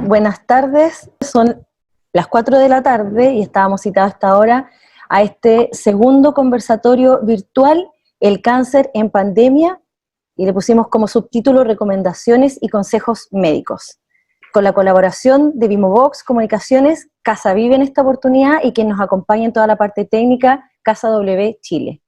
Buenas tardes, son las 4 de la tarde y estábamos citados hasta ahora a este segundo conversatorio virtual, El cáncer en pandemia, y le pusimos como subtítulo Recomendaciones y consejos médicos, con la colaboración de Vimovox Comunicaciones, Casa Vive en esta oportunidad, y quien nos acompaña en toda la parte técnica, Casa W Chile.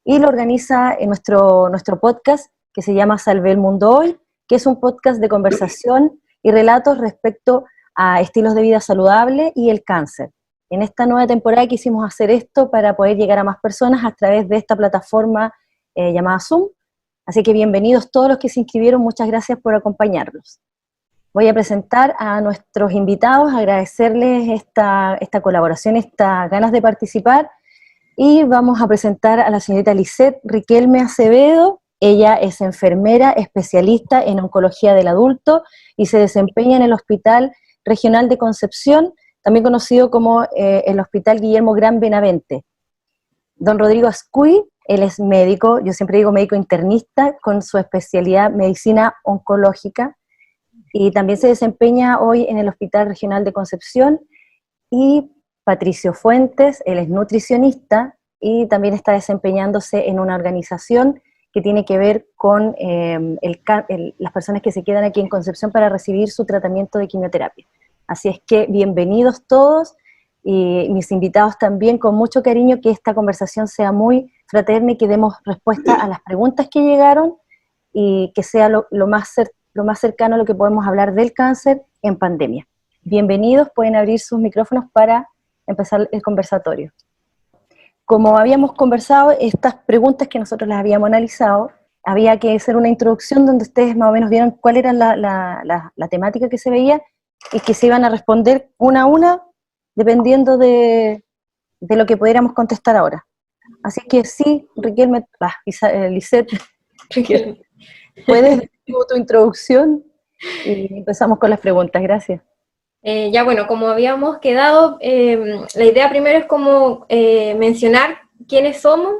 Y lo organiza en nuestro podcast, que se llama Salve el Mundo Hoy, que es un podcast de conversación y relatos respecto a estilos de vida saludable y el cáncer. En esta nueva temporada quisimos hacer esto para poder llegar a más personas a través de esta plataforma llamada Zoom. Así que bienvenidos todos los que se inscribieron, muchas gracias por acompañarnos. Voy a presentar a nuestros invitados, agradecerles esta colaboración, estas ganas de participar, y vamos a presentar a la señorita Lisette Riquelme Acevedo. Ella es enfermera especialista en oncología del adulto y se desempeña en el Hospital Regional de Concepción, también conocido como el Hospital Guillermo Gran Benavente. Don Rodrigo Ascuy, él es médico, yo siempre digo médico internista, con su especialidad medicina oncológica, y también se desempeña hoy en el Hospital Regional de Concepción. Y Patricio Fuentes, él es nutricionista y también está desempeñándose en una organización que tiene que ver con las personas que se quedan aquí en Concepción para recibir su tratamiento de quimioterapia. Así es que bienvenidos todos, y mis invitados también, con mucho cariño, que esta conversación sea muy fraterna y que demos respuesta a las preguntas que llegaron y que sea lo más cercano a lo que podemos hablar del cáncer en pandemia. Bienvenidos, pueden abrir sus micrófonos para empezar el conversatorio. Como habíamos conversado, estas preguntas que nosotros las habíamos analizado, había que hacer una introducción donde ustedes más o menos vieron cuál era la temática que se veía y que se iban a responder una a una dependiendo de lo que pudiéramos contestar ahora. Así que sí, Riquelme, Lisette, puedes decir tu introducción y empezamos con las preguntas. Gracias. Ya bueno, como habíamos quedado, la idea primero es como mencionar quiénes somos,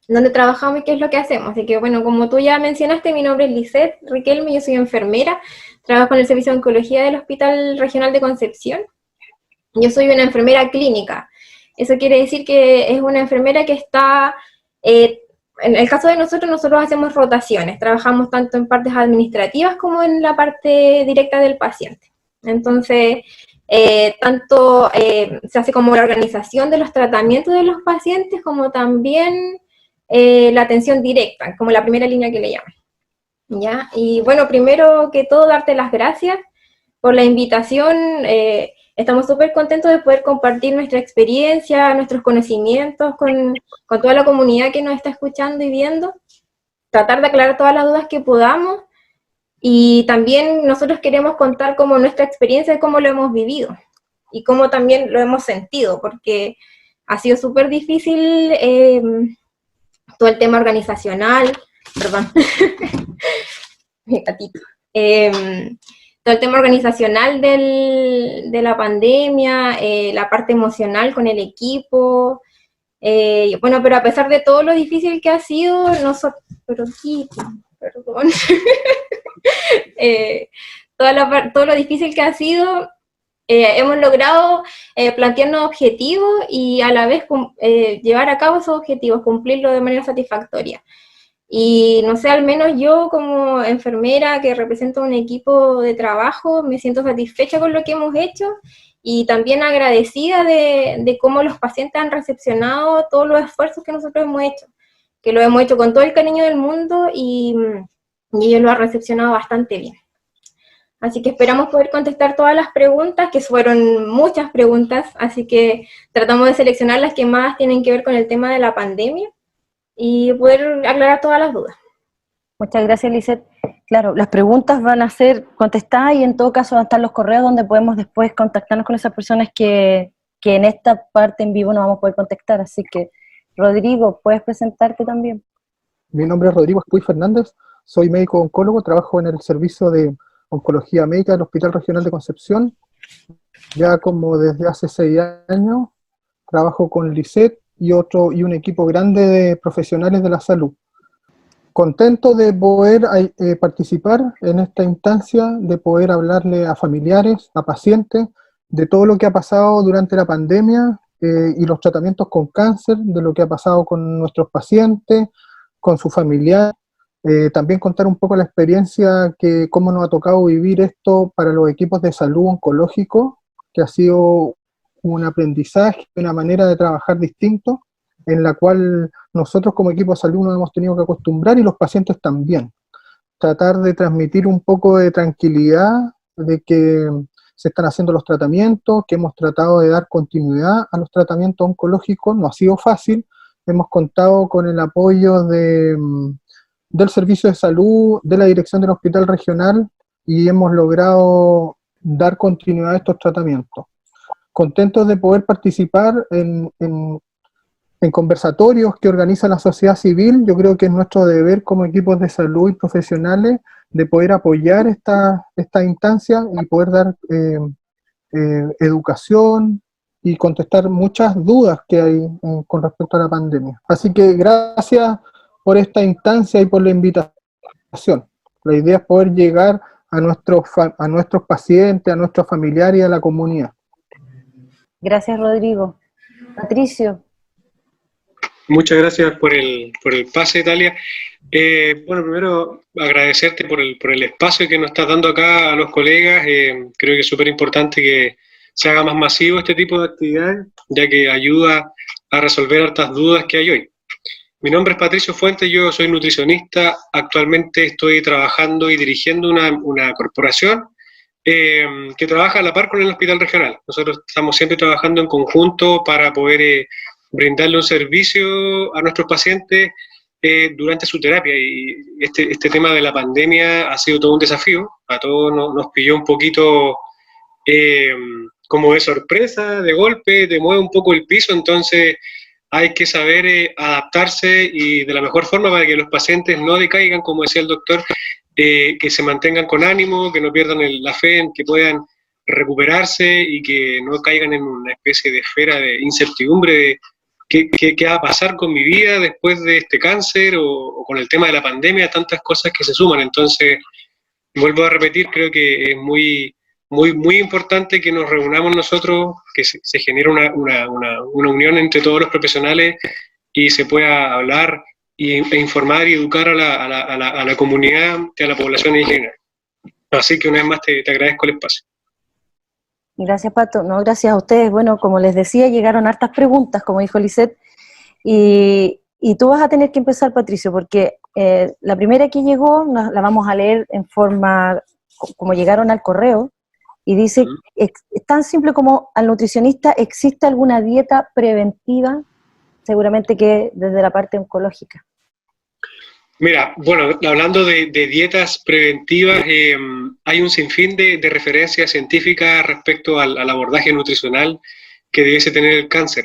dónde trabajamos y qué es lo que hacemos. Así que bueno, como tú ya mencionaste, mi nombre es Lisette Riquelme, yo soy enfermera, trabajo en el Servicio de Oncología del Hospital Regional de Concepción. Yo soy una enfermera clínica. Eso quiere decir que es una enfermera que está, en el caso de nosotros hacemos rotaciones, trabajamos tanto en partes administrativas como en la parte directa del paciente. Entonces, tanto se hace como la organización de los tratamientos de los pacientes, como también la atención directa, como la primera línea que le llaman. ¿Ya? Y bueno, primero que todo, darte las gracias por la invitación. Estamos súper contentos de poder compartir nuestra experiencia, nuestros conocimientos con toda la comunidad que nos está escuchando y viendo, tratar de aclarar todas las dudas que podamos. Y también nosotros queremos contar como nuestra experiencia de cómo lo hemos vivido y cómo también lo hemos sentido, porque ha sido súper difícil todo el tema organizacional, perdón, mi gatito, todo el tema organizacional de la pandemia, la parte emocional con el equipo, bueno, pero a pesar de todo lo difícil que ha sido, perdón. Todo lo difícil que ha sido, hemos logrado plantearnos objetivos y a la vez llevar a cabo esos objetivos, cumplirlos de manera satisfactoria. Y no sé, al menos yo como enfermera que represento un equipo de trabajo, me siento satisfecha con lo que hemos hecho y también agradecida de cómo los pacientes han recepcionado todos los esfuerzos que nosotros hemos hecho, que lo hemos hecho con todo el cariño del mundo y ellos lo han recepcionado bastante bien. Así que esperamos poder contestar todas las preguntas, que fueron muchas preguntas, así que tratamos de seleccionar las que más tienen que ver con el tema de la pandemia y poder aclarar todas las dudas. Muchas gracias, Lisette. Claro, las preguntas van a ser contestadas y en todo caso van a estar los correos donde podemos después contactarnos con esas personas que en esta parte en vivo no vamos a poder contactar. Así que, Rodrigo, ¿puedes presentarte también? Mi nombre es Rodrigo Ascuy Fernández, soy médico oncólogo, trabajo en el servicio de oncología médica del Hospital Regional de Concepción. Ya como desde hace 6 años trabajo con Lisette y un equipo grande de profesionales de la salud. Contento de poder participar en esta instancia, de poder hablarle a familiares, a pacientes, de todo lo que ha pasado durante la pandemia y los tratamientos con cáncer, de lo que ha pasado con nuestros pacientes, con su familiar. También contar un poco la experiencia, cómo nos ha tocado vivir esto para los equipos de salud oncológico, que ha sido un aprendizaje, una manera de trabajar distinto, en la cual nosotros como equipo de salud nos hemos tenido que acostumbrar y los pacientes también. Tratar de transmitir un poco de tranquilidad de que se están haciendo los tratamientos, que hemos tratado de dar continuidad a los tratamientos oncológicos. No ha sido fácil, hemos contado con el apoyo del Servicio de Salud, de la dirección del Hospital Regional, y hemos logrado dar continuidad a estos tratamientos. Contentos de poder participar en conversatorios que organiza la sociedad civil. Yo creo que es nuestro deber como equipos de salud y profesionales de poder apoyar esta instancia y poder dar educación y contestar muchas dudas que hay con respecto a la pandemia. Así que gracias por esta instancia y por la invitación. La idea es poder llegar a nuestros pacientes, a nuestros familiares y a la comunidad. Gracias, Rodrigo. Patricio. Muchas gracias por el pase, Talia. Bueno, primero agradecerte por el espacio que nos estás dando acá a los colegas. Creo que es súper importante que se haga más masivo este tipo de actividades, ya que ayuda a resolver hartas dudas que hay hoy. Mi nombre es Patricio Fuentes, yo soy nutricionista. Actualmente estoy trabajando y dirigiendo una corporación que trabaja a la par con el Hospital Regional. Nosotros estamos siempre trabajando en conjunto para poder brindarle un servicio a nuestros pacientes durante su terapia, y este tema de la pandemia ha sido todo un desafío. A todos nos pilló un poquito como de sorpresa, de golpe, te mueve un poco el piso, entonces hay que saber adaptarse y de la mejor forma para que los pacientes no decaigan, como decía el doctor, que se mantengan con ánimo, que no pierdan la fe en que puedan recuperarse y que no caigan en una especie de esfera de incertidumbre de qué va a pasar con mi vida después de este cáncer o con el tema de la pandemia, tantas cosas que se suman. Entonces, vuelvo a repetir, creo que es muy importante que nos reunamos nosotros, que se genere una unión entre todos los profesionales y se pueda hablar e informar y educar a la comunidad y a la población en general. Así que una vez más te agradezco el espacio. Gracias, Pato. No, gracias a ustedes. Bueno, como les decía, llegaron hartas preguntas, como dijo Lisette, y tú vas a tener que empezar, Patricio, porque la primera que llegó la vamos a leer en forma, como llegaron al correo, y dice, es tan simple como: al nutricionista, ¿existe alguna dieta preventiva? Seguramente que desde la parte oncológica. Mira, bueno, hablando de dietas preventivas, hay un sinfín de referencias científicas respecto al abordaje nutricional que debiese tener el cáncer.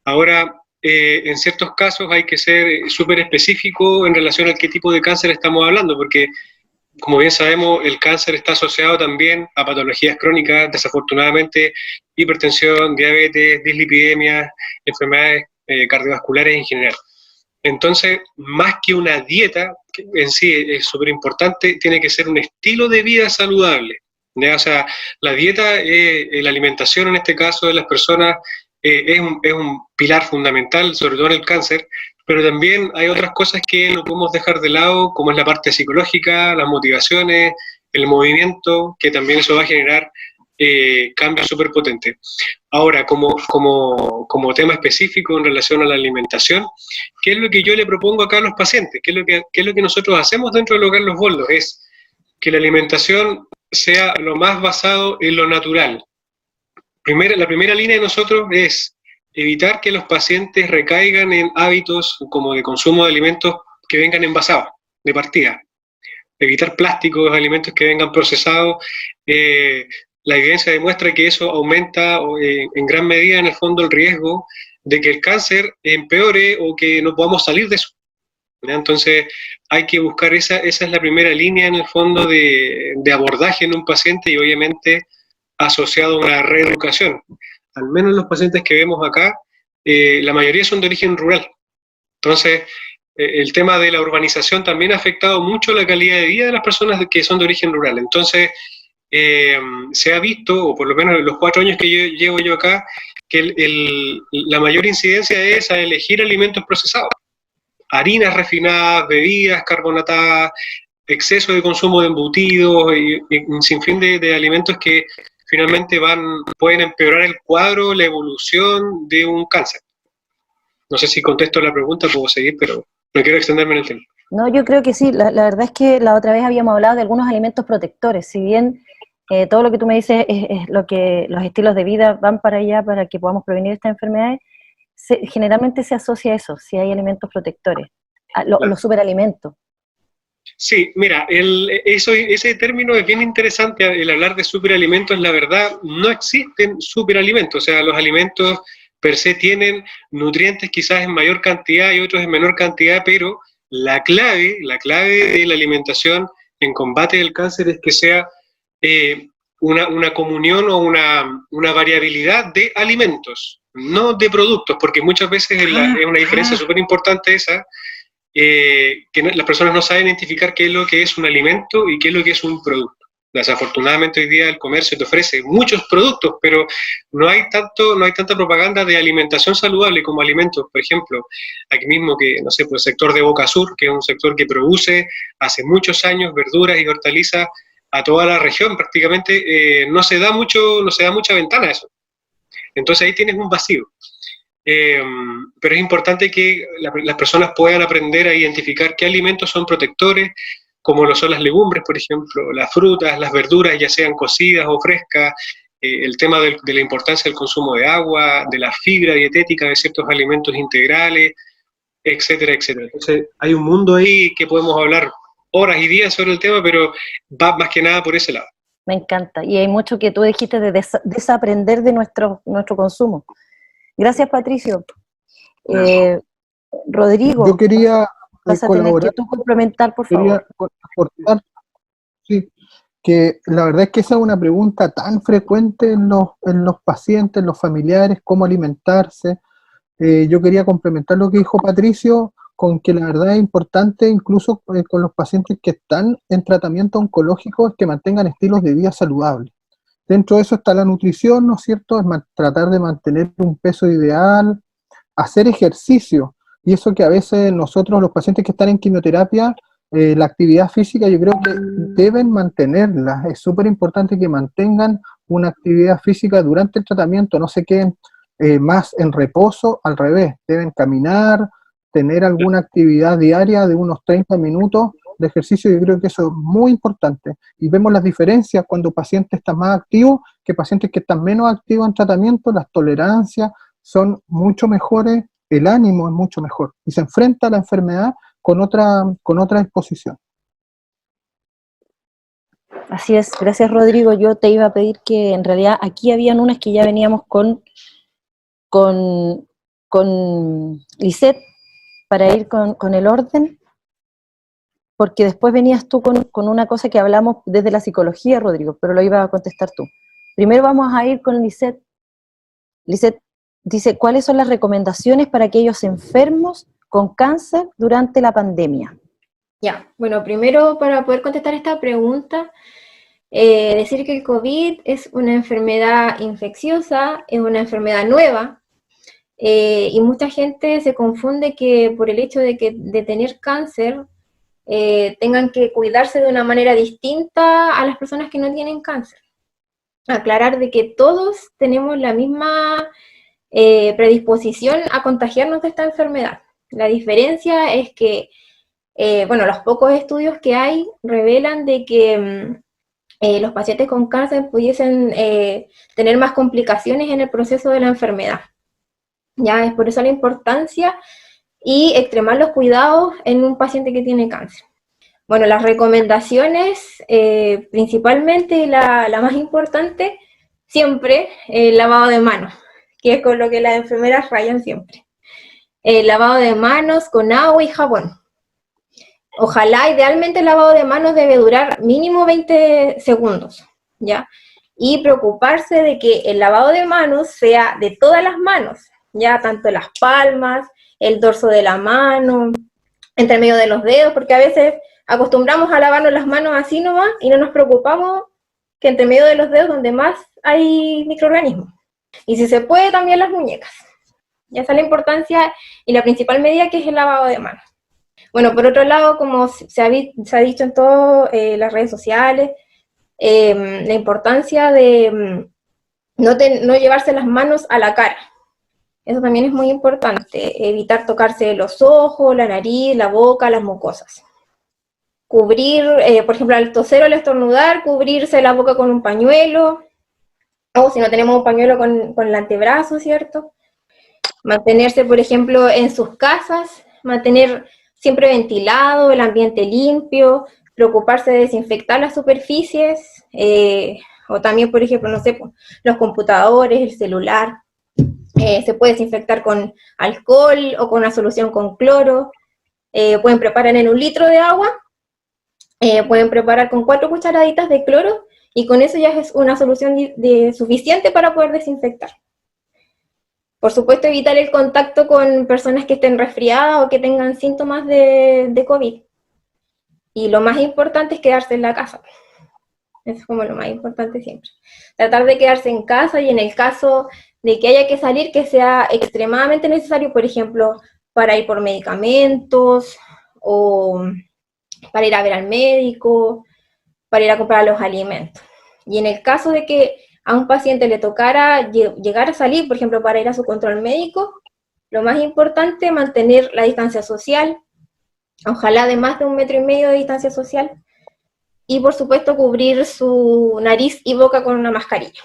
Ahora, en ciertos casos hay que ser súper específico en relación a qué tipo de cáncer estamos hablando, porque, como bien sabemos, el cáncer está asociado también a patologías crónicas, desafortunadamente, hipertensión, diabetes, dislipidemias, enfermedades cardiovasculares en general. Entonces, más que una dieta, que en sí es súper importante, tiene que ser un estilo de vida saludable, ¿ya? O sea, la dieta, la alimentación en este caso de las personas, es un pilar fundamental, sobre todo en el cáncer, pero también hay otras cosas que no podemos dejar de lado, como es la parte psicológica, las motivaciones, el movimiento, que también eso va a generar cambios súper potentes. Ahora, como tema específico en relación a la alimentación, ¿qué es lo que yo le propongo acá a los pacientes? ¿Qué es lo que nosotros hacemos dentro del Hogar Los Boldos? Es que la alimentación sea lo más basado en lo natural. La primera línea de nosotros es evitar que los pacientes recaigan en hábitos como de consumo de alimentos que vengan envasados, de partida. Evitar plásticos, alimentos que vengan procesados. La evidencia demuestra que eso aumenta en gran medida, en el fondo, el riesgo de que el cáncer empeore o que no podamos salir de eso. Entonces, hay que buscar esa es la primera línea, en el fondo, de abordaje en un paciente, y obviamente asociado a una reeducación. Al menos los pacientes que vemos acá, la mayoría son de origen rural. Entonces, el tema de la urbanización también ha afectado mucho la calidad de vida de las personas que son de origen rural. Entonces, se ha visto, o por lo menos en los 4 años que llevo yo acá, que la mayor incidencia es a elegir alimentos procesados. Harinas refinadas, bebidas carbonatadas, exceso de consumo de embutidos y un sinfín de alimentos que finalmente pueden empeorar el cuadro, la evolución de un cáncer. No sé si contesto la pregunta, puedo seguir, pero no quiero extenderme en el tema. No, yo creo que sí. La verdad es que la otra vez habíamos hablado de algunos alimentos protectores. Si bien todo lo que tú me dices es lo que los estilos de vida van para allá para que podamos prevenir estas enfermedades, generalmente se asocia a eso, si hay alimentos protectores, los superalimentos. Sí, mira, ese término es bien interesante, el hablar de superalimentos. La verdad, no existen superalimentos, o sea, los alimentos per se tienen nutrientes quizás en mayor cantidad y otros en menor cantidad, pero la clave de la alimentación en combate del cáncer es que sea una comunión o una variabilidad de alimentos, no de productos, porque muchas veces es una diferencia súper importante esa, que las personas no saben identificar qué es lo que es un alimento y qué es lo que es un producto. Desafortunadamente hoy día el comercio te ofrece muchos productos, pero no hay tanta propaganda de alimentación saludable como alimentos. Por ejemplo, aquí mismo que, no sé, pues el sector de Boca Sur, que es un sector que produce hace muchos años verduras y hortalizas a toda la región prácticamente, no se da mucha ventana a eso. Entonces ahí tienes un vacío. Pero es importante que las personas puedan aprender a identificar qué alimentos son protectores, como lo son las legumbres, por ejemplo, las frutas, las verduras, ya sean cocidas o frescas, el tema de la importancia del consumo de agua, de la fibra dietética de ciertos alimentos integrales, etcétera, etcétera. Entonces, hay un mundo ahí que podemos hablar horas y días sobre el tema, pero va más que nada por ese lado. Me encanta. Y hay mucho que tú dijiste de desaprender de nuestro consumo. Gracias, Patricio. Rodrigo, yo quería vas a tener que tú complementar, por favor. Aportar, sí, que la verdad es que esa es una pregunta tan frecuente en los pacientes, en los familiares, cómo alimentarse. Yo quería complementar lo que dijo Patricio con que la verdad es importante, incluso con los pacientes que están en tratamiento oncológico, es que mantengan estilos de vida saludables. Dentro de eso está la nutrición, ¿no es cierto? Es tratar de mantener un peso ideal, hacer ejercicio, y eso que a veces nosotros, los pacientes que están en quimioterapia, la actividad física yo creo que deben mantenerla. Es súper importante que mantengan una actividad física durante el tratamiento, no se queden más en reposo, al revés, deben caminar, tener alguna actividad diaria de unos 30 minutos de ejercicio. Yo creo que eso es muy importante, y vemos las diferencias cuando pacientes están más activos que pacientes que están menos activos en tratamiento. Las tolerancias son mucho mejores, el ánimo es mucho mejor, y se enfrenta a la enfermedad con otra disposición. Así es, gracias Rodrigo. Yo te iba a pedir que en realidad aquí habían unas que ya veníamos con Lisette para ir con el orden, porque después venías tú con una cosa que hablamos desde la psicología, Rodrigo, pero lo iba a contestar tú. Primero vamos a ir con Lisette. Lisette dice, ¿cuáles son las recomendaciones para aquellos enfermos con cáncer durante la pandemia? Ya, bueno, primero para poder contestar esta pregunta, decir que el COVID es una enfermedad infecciosa, es una enfermedad nueva, y mucha gente se confunde que por el hecho de tener cáncer tengan que cuidarse de una manera distinta a las personas que no tienen cáncer. Aclarar de que todos tenemos la misma predisposición a contagiarnos de esta enfermedad. La diferencia es que, los pocos estudios que hay revelan de que los pacientes con cáncer pudiesen tener más complicaciones en el proceso de la enfermedad. Ya es por eso la importancia y extremar los cuidados en un paciente que tiene cáncer. Bueno, las recomendaciones, principalmente la más importante, siempre el lavado de manos, que es con lo que las enfermeras rayan siempre. El lavado de manos con agua y jabón. Ojalá, idealmente el lavado de manos debe durar mínimo 20 segundos, ¿ya? Y preocuparse de que el lavado de manos sea de todas las manos, ya tanto las palmas, el dorso de la mano, entre medio de los dedos, porque a veces acostumbramos a lavarnos las manos así nomás y no nos preocupamos que entre medio de los dedos donde más hay microorganismos. Y si se puede, también las muñecas. Ya está la importancia y la principal medida, que es el lavado de manos. Bueno, por otro lado, como se ha dicho en todas las redes sociales, la importancia de no llevarse las manos a la cara. Eso también es muy importante, evitar tocarse los ojos, la nariz, la boca, las mucosas. Cubrir, por ejemplo, al toser o al estornudar, cubrirse la boca con un pañuelo, o si no tenemos un pañuelo con el antebrazo, ¿cierto? Mantenerse, por ejemplo, en sus casas, mantener siempre ventilado, el ambiente limpio, preocuparse de desinfectar las superficies, o también, por ejemplo, no sé, los computadores, el celular. Se puede desinfectar con alcohol o con una solución con cloro. Pueden preparar en 1 litro de agua, pueden preparar con 4 cucharaditas de cloro, y con eso ya es una solución suficiente para poder desinfectar. Por supuesto, evitar el contacto con personas que estén resfriadas o que tengan síntomas de COVID. Y lo más importante es quedarse en la casa. Eso es como lo más importante siempre. Tratar de quedarse en casa, y en el caso de que haya que salir, que sea extremadamente necesario, por ejemplo, para ir por medicamentos, o para ir a ver al médico, para ir a comprar los alimentos. Y en el caso de que a un paciente le tocara llegar a salir, por ejemplo, para ir a su control médico, lo más importante es mantener la distancia social, ojalá de más de 1,5 metros de distancia social, y por supuesto cubrir su nariz y boca con una mascarilla.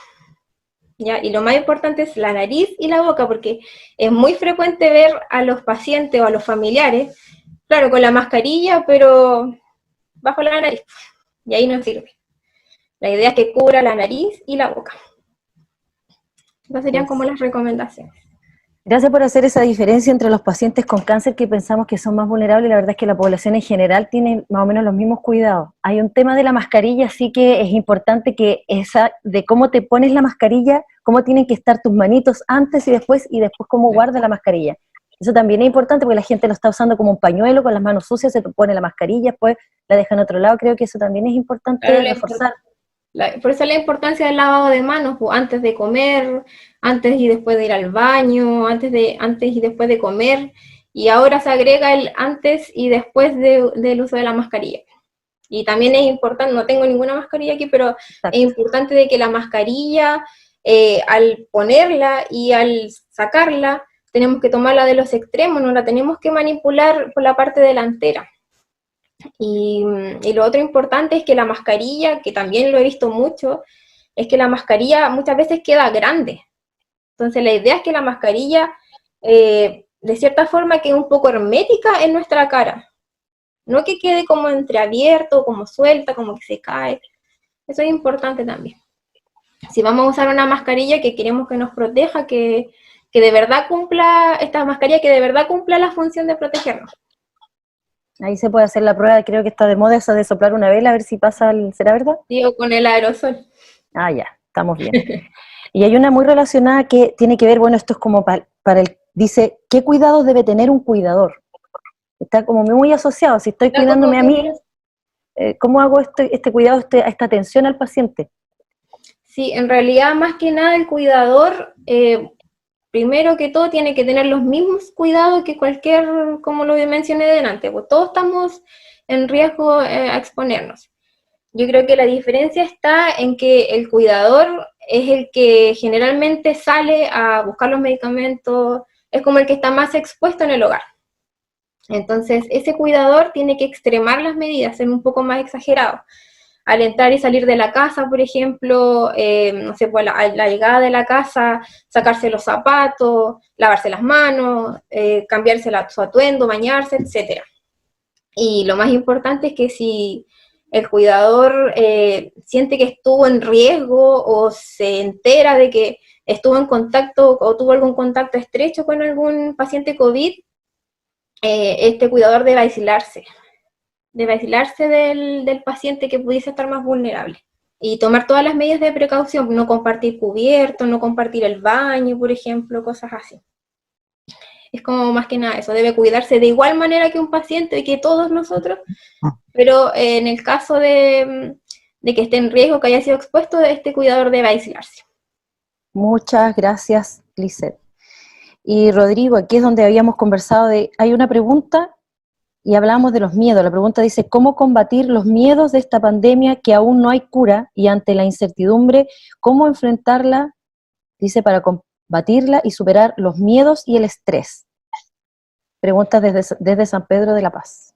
¿Ya? Y lo más importante es la nariz y la boca, porque es muy frecuente ver a los pacientes o a los familiares, claro, con la mascarilla, pero bajo la nariz, y ahí no sirve. La idea es que cubra la nariz y la boca. Esas serían como las recomendaciones. Gracias por hacer esa diferencia entre los pacientes con cáncer, que pensamos que son más vulnerables. La verdad es que la población en general tiene más o menos los mismos cuidados. Hay un tema de la mascarilla, sí que es importante, que de cómo te pones la mascarilla, cómo tienen que estar tus manitos antes y después cómo guardas la mascarilla. Eso también es importante, porque la gente lo está usando como un pañuelo, con las manos sucias, se pone la mascarilla, después la deja en otro lado. Creo que eso también es importante reforzar. Por eso la importancia del lavado de manos, pues, antes de comer, antes y después de ir al baño, antes y después de comer, y ahora se agrega el antes y después del uso de la mascarilla. Y también es importante, no tengo ninguna mascarilla aquí, pero exacto, es importante de que la mascarilla, al ponerla y al sacarla, tenemos que tomarla de los extremos, no la tenemos que manipular por la parte delantera. Y lo otro importante es que la mascarilla, que también lo he visto mucho, es que la mascarilla muchas veces queda grande. Entonces la idea es que la mascarilla, de cierta forma, quede un poco hermética en nuestra cara. No que quede como entreabierto, como suelta, como que se cae. Eso es importante también. Si vamos a usar una mascarilla que queremos que nos proteja, que de verdad cumpla, esta mascarilla que de verdad cumpla la función de protegernos. Ahí se puede hacer la prueba, creo que está de moda eso de soplar una vela, a ver si pasa, ¿será verdad? Sí, o con el aerosol. Ah, ya, estamos bien. Y hay una muy relacionada que tiene que ver, bueno, esto es como dice, ¿qué cuidados debe tener un cuidador? Está como muy asociado, si estoy cuidándome a mí, ¿cómo hago este cuidado, esta atención al paciente? Sí, en realidad, más que nada, el cuidador, primero que todo, tiene que tener los mismos cuidados que como lo mencioné delante, pues todos estamos en riesgo a exponernos. Yo creo que la diferencia está en que el cuidador es el que generalmente sale a buscar los medicamentos, es como el que está más expuesto en el hogar. Entonces, ese cuidador tiene que extremar las medidas, ser un poco más exagerado. Al entrar y salir de la casa, por ejemplo, no sé, pues a la llegada de la casa, sacarse los zapatos, lavarse las manos, cambiarse su atuendo, bañarse, etc. Y lo más importante es que si el cuidador siente que estuvo en riesgo o se entera de que estuvo en contacto o tuvo algún contacto estrecho con algún paciente COVID, este cuidador debe aislarse del paciente que pudiese estar más vulnerable. Y tomar todas las medidas de precaución, no compartir cubiertos, no compartir el baño, por ejemplo, cosas así. Es como más que nada eso, debe cuidarse de igual manera que un paciente y que todos nosotros, pero en el caso de que esté en riesgo, que haya sido expuesto, este cuidador debe aislarse. Muchas gracias, Lisette. Y Rodrigo, aquí es donde habíamos conversado hay una pregunta y hablamos de los miedos. La pregunta dice, ¿cómo combatir los miedos de esta pandemia que aún no hay cura y ante la incertidumbre, cómo enfrentarla? Dice, para combatirla y superar los miedos y el estrés. Pregunta desde San Pedro de la Paz.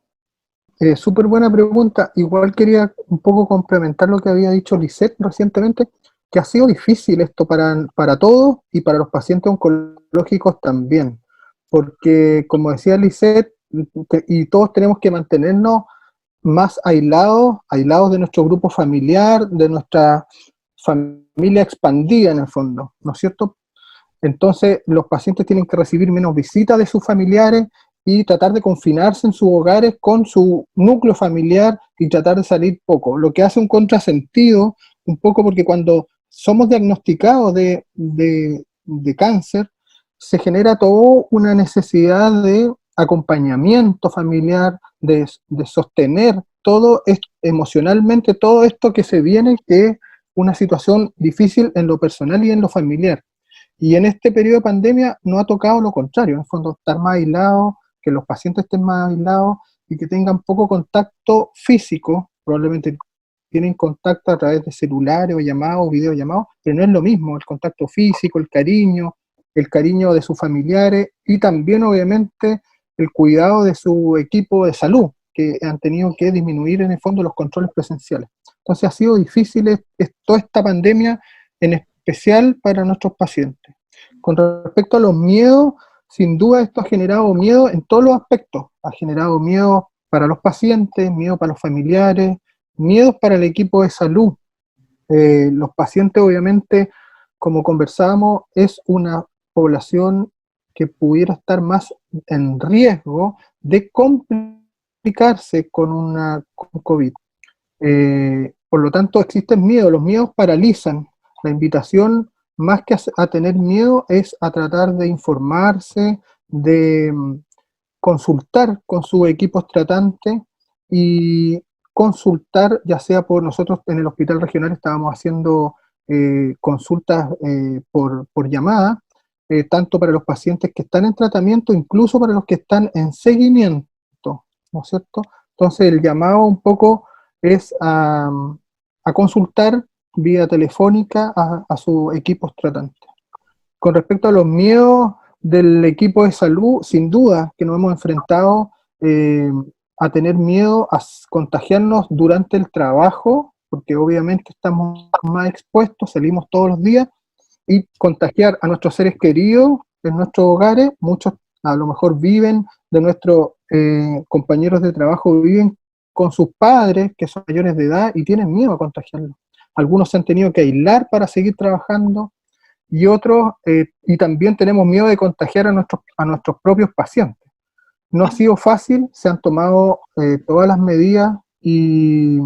Súper buena pregunta. Igual quería un poco complementar lo que había dicho Lisette recientemente, que ha sido difícil esto para todos y para los pacientes oncológicos también, porque como decía Lisette, y todos tenemos que mantenernos más aislados de nuestro grupo familiar, de nuestra familia expandida en el fondo, ¿no es cierto? Entonces los pacientes tienen que recibir menos visitas de sus familiares y tratar de confinarse en sus hogares con su núcleo familiar y tratar de salir poco, lo que hace un contrasentido un poco porque cuando somos diagnosticados de cáncer, se genera toda una necesidad de acompañamiento familiar, de sostener todo esto, emocionalmente todo esto que se viene, que es una situación difícil en lo personal y en lo familiar. Y en este periodo de pandemia no ha tocado lo contrario, en el fondo estar más aislados, que los pacientes estén más aislados y que tengan poco contacto físico, probablemente tienen contacto a través de celulares o llamados, videollamados, pero no es lo mismo el contacto físico, el cariño de sus familiares y también obviamente el cuidado de su equipo de salud, que han tenido que disminuir en el fondo los controles presenciales. Entonces ha sido difícil toda esta pandemia, en especial para nuestros pacientes. Con respecto a los miedos, sin duda esto ha generado miedo en todos los aspectos. Ha generado miedo para los pacientes, miedo para los familiares, miedos para el equipo de salud. Los pacientes, obviamente, como conversábamos, es una población que pudiera estar más en riesgo de complicarse con COVID. Por lo tanto, existen miedos, los miedos paralizan. La invitación, más que a tener miedo, es a tratar de informarse, de consultar con sus equipos tratantes y consultar, ya sea por nosotros en el hospital regional estábamos haciendo consultas por llamada, tanto para los pacientes que están en tratamiento, incluso para los que están en seguimiento, ¿no es cierto? Entonces el llamado un poco es a consultar vía telefónica a sus equipos tratantes. Con respecto a los miedos del equipo de salud, sin duda que nos hemos enfrentado a tener miedo a contagiarnos durante el trabajo, porque obviamente estamos más expuestos, salimos todos los días, y contagiar a nuestros seres queridos en nuestros hogares. Muchos a lo mejor viven, de nuestros compañeros de trabajo viven con sus padres que son mayores de edad y tienen miedo a contagiarlos. Algunos se han tenido que aislar para seguir trabajando y otros, y también tenemos miedo de contagiar a nuestros propios pacientes. No ha sido fácil, se han tomado todas las medidas y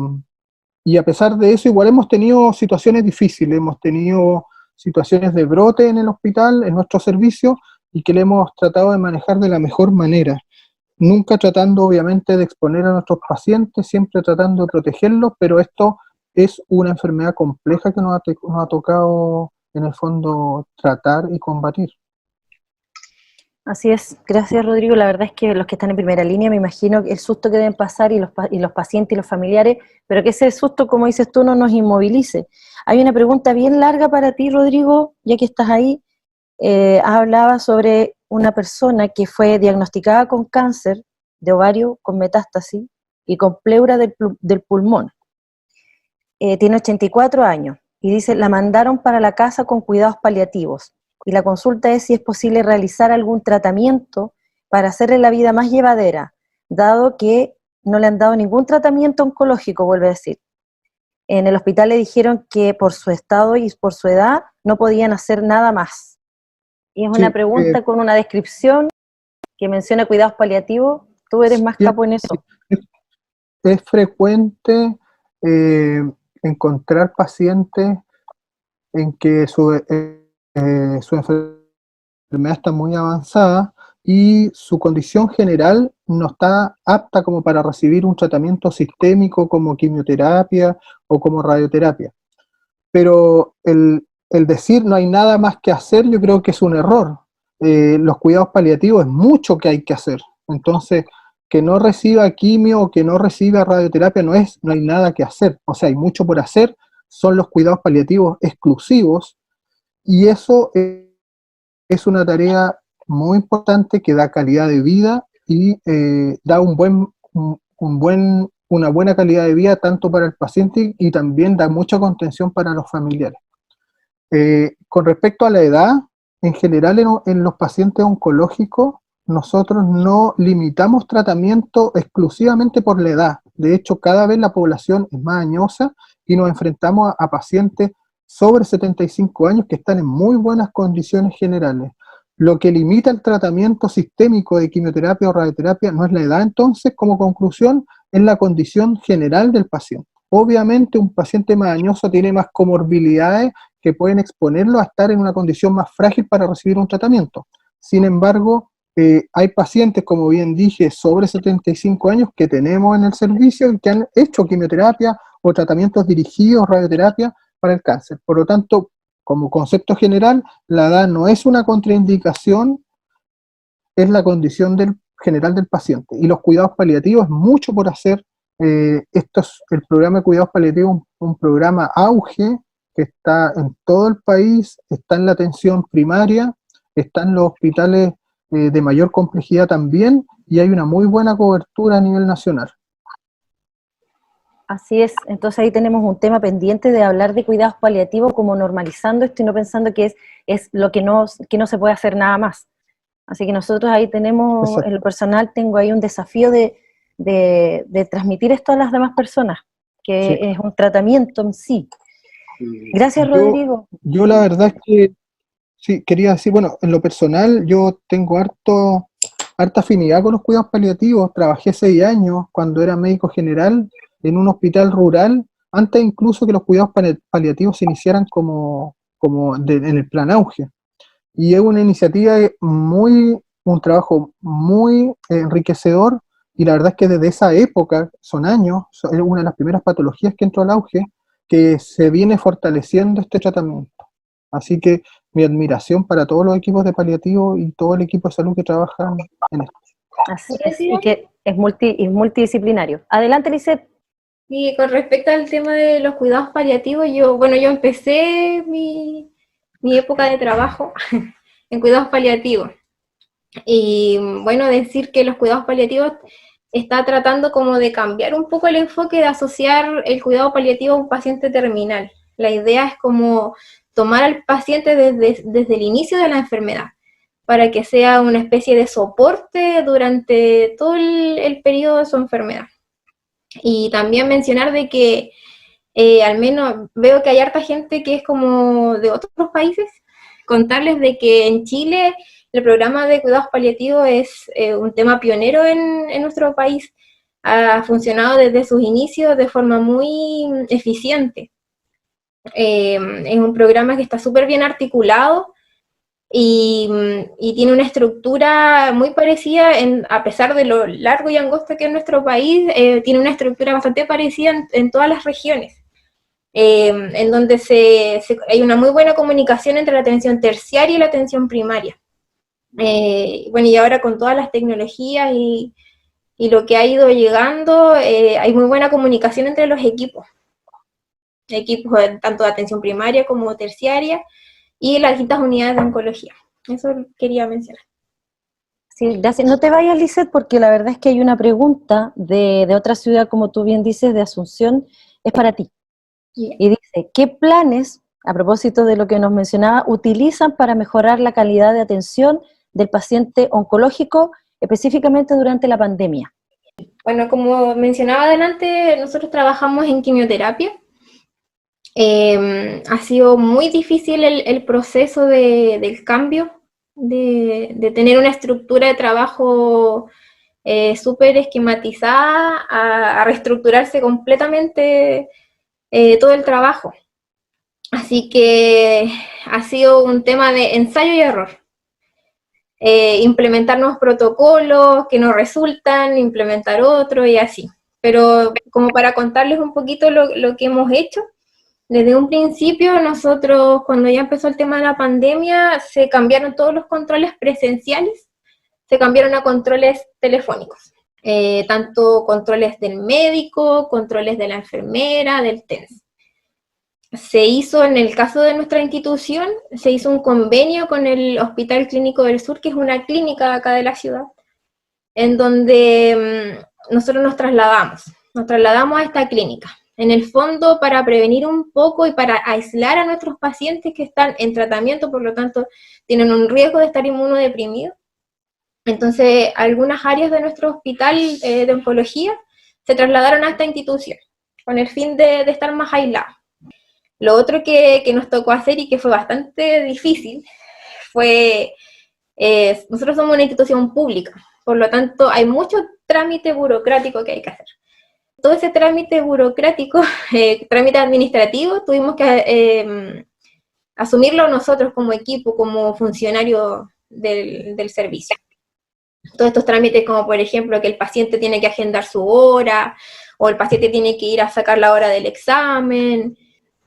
a pesar de eso igual hemos tenido situaciones difíciles, hemos tenido situaciones de brote en el hospital, en nuestro servicio, y que le hemos tratado de manejar de la mejor manera. Nunca tratando obviamente de exponer a nuestros pacientes, siempre tratando de protegerlos, pero esto es una enfermedad compleja que nos ha tocado en el fondo tratar y combatir. Así es, gracias Rodrigo. La verdad es que los que están en primera línea me imagino el susto que deben pasar y los pacientes y los familiares, pero que ese susto, como dices tú, no nos inmovilice. Hay una pregunta bien larga para ti, Rodrigo, ya que estás ahí. Hablaba sobre una persona que fue diagnosticada con cáncer de ovario, con metástasis y con pleura del pulmón. Tiene 84 años y dice, la mandaron para la casa con cuidados paliativos. Y la consulta es si es posible realizar algún tratamiento para hacerle la vida más llevadera, dado que no le han dado ningún tratamiento oncológico, vuelve a decir. En el hospital le dijeron que por su estado y por su edad no podían hacer nada más. Y es una pregunta con una descripción que menciona cuidados paliativos. Tú eres más capo en eso. Es frecuente encontrar pacientes en que su enfermedad está muy avanzada y su condición general no está apta como para recibir un tratamiento sistémico como quimioterapia o como radioterapia. Pero el decir no hay nada más que hacer, yo creo que es un error. Los cuidados paliativos es mucho que hay que hacer. Entonces, que no reciba quimio o que no reciba radioterapia no hay nada que hacer. O sea, hay mucho por hacer, son los cuidados paliativos exclusivos, y eso es una tarea muy importante que da calidad de vida y da una buena calidad de vida tanto para el paciente y también da mucha contención para los familiares. Con respecto a la edad, en general en los pacientes oncológicos, nosotros no limitamos tratamiento exclusivamente por la edad. De hecho, cada vez la población es más añosa y nos enfrentamos a pacientes sobre 75 años que están en muy buenas condiciones generales. Lo que limita el tratamiento sistémico de quimioterapia o radioterapia no es la edad, entonces, como conclusión, es la condición general del paciente. Obviamente, un paciente más añoso tiene más comorbilidades que pueden exponerlo a estar en una condición más frágil para recibir un tratamiento. Sin embargo, hay pacientes, como bien dije, sobre 75 años que tenemos en el servicio y que han hecho quimioterapia o tratamientos dirigidos, radioterapia, para el cáncer. Por lo tanto, como concepto general, la edad no es una contraindicación, es la condición general del paciente. Y los cuidados paliativos, mucho por hacer. El programa de cuidados paliativos, un programa auge que está en todo el país, está en la atención primaria, está en los hospitales de mayor complejidad también, y hay una muy buena cobertura a nivel nacional. Así es, entonces ahí tenemos un tema pendiente de hablar de cuidados paliativos como normalizando esto y no pensando que es lo que no se puede hacer nada más. Así que nosotros ahí tenemos, Exacto. en lo personal tengo ahí un desafío de transmitir esto a las demás personas, que Sí. es un tratamiento en sí. Gracias, Rodrigo. Yo la verdad es que sí, quería decir, bueno, en lo personal yo tengo harta afinidad con los cuidados paliativos. Trabajé 6 años cuando era médico general en un hospital rural, antes incluso que los cuidados paliativos se iniciaran en el plan auge. Y es una iniciativa un trabajo muy enriquecedor, y la verdad es que desde esa época, son años, es una de las primeras patologías que entró al auge, que se viene fortaleciendo este tratamiento. Así que mi admiración para todos los equipos de paliativo y todo el equipo de salud que trabajan en esto. Así es, y que es multidisciplinario. Adelante, Lisette. Y con respecto al tema de los cuidados paliativos, yo empecé mi época de trabajo en cuidados paliativos. Y bueno, decir que los cuidados paliativos está tratando como de cambiar un poco el enfoque de asociar el cuidado paliativo a un paciente terminal. La idea es como tomar al paciente desde el inicio de la enfermedad, para que sea una especie de soporte durante todo el periodo de su enfermedad. Y también mencionar de que al menos veo que hay harta gente que es como de otros países, contarles de que en Chile el programa de cuidados paliativos es un tema pionero en nuestro país. Ha funcionado desde sus inicios de forma muy eficiente. Es un programa que está súper bien articulado y tiene una estructura muy parecida, a pesar de lo largo y angosto que es nuestro país, tiene una estructura bastante parecida en todas las regiones. En donde hay una muy buena comunicación entre la atención terciaria y la atención primaria. Bueno, y ahora con todas las tecnologías y lo que ha ido llegando, hay muy buena comunicación entre los equipos tanto de atención primaria como terciaria y las distintas unidades de oncología. Eso quería mencionar. Sí, gracias. No te vayas, Lisette, porque la verdad es que hay una pregunta de otra ciudad, como tú bien dices, de Asunción, es para ti. Yeah. Y dice, ¿qué planes, a propósito de lo que nos mencionaba, utilizan para mejorar la calidad de atención del paciente oncológico, específicamente durante la pandemia? Bueno, como mencionaba adelante, nosotros trabajamos en quimioterapia. Ha sido muy difícil el proceso del cambio, de tener una estructura de trabajo súper esquematizada a reestructurarse completamente todo el trabajo. Así que ha sido un tema de ensayo y error. implementar nuevos protocolos que no resultan, implementar otro y así. Pero como para contarles un poquito lo que hemos hecho, desde un principio nosotros, cuando ya empezó el tema de la pandemia, se cambiaron todos los controles presenciales, se cambiaron a controles telefónicos. Tanto controles del médico, controles de la enfermera, del TENS. Se hizo, en el caso de nuestra institución, se hizo un convenio con el Hospital Clínico del Sur, que es una clínica acá de la ciudad, en donde nosotros nos trasladamos a esta clínica, en el fondo para prevenir un poco y para aislar a nuestros pacientes que están en tratamiento, por lo tanto tienen un riesgo de estar inmunodeprimidos. Entonces, algunas áreas de nuestro hospital de oncología se trasladaron a esta institución, con el fin de estar más aislados. Lo otro que nos tocó hacer y que fue bastante difícil fue, nosotros somos una institución pública, por lo tanto hay mucho trámite burocrático que hay que hacer. Todo ese trámite burocrático, trámite administrativo, tuvimos que asumirlo nosotros como equipo, como funcionarios del servicio. Todos estos trámites como por ejemplo que el paciente tiene que agendar su hora, o el paciente tiene que ir a sacar la hora del examen,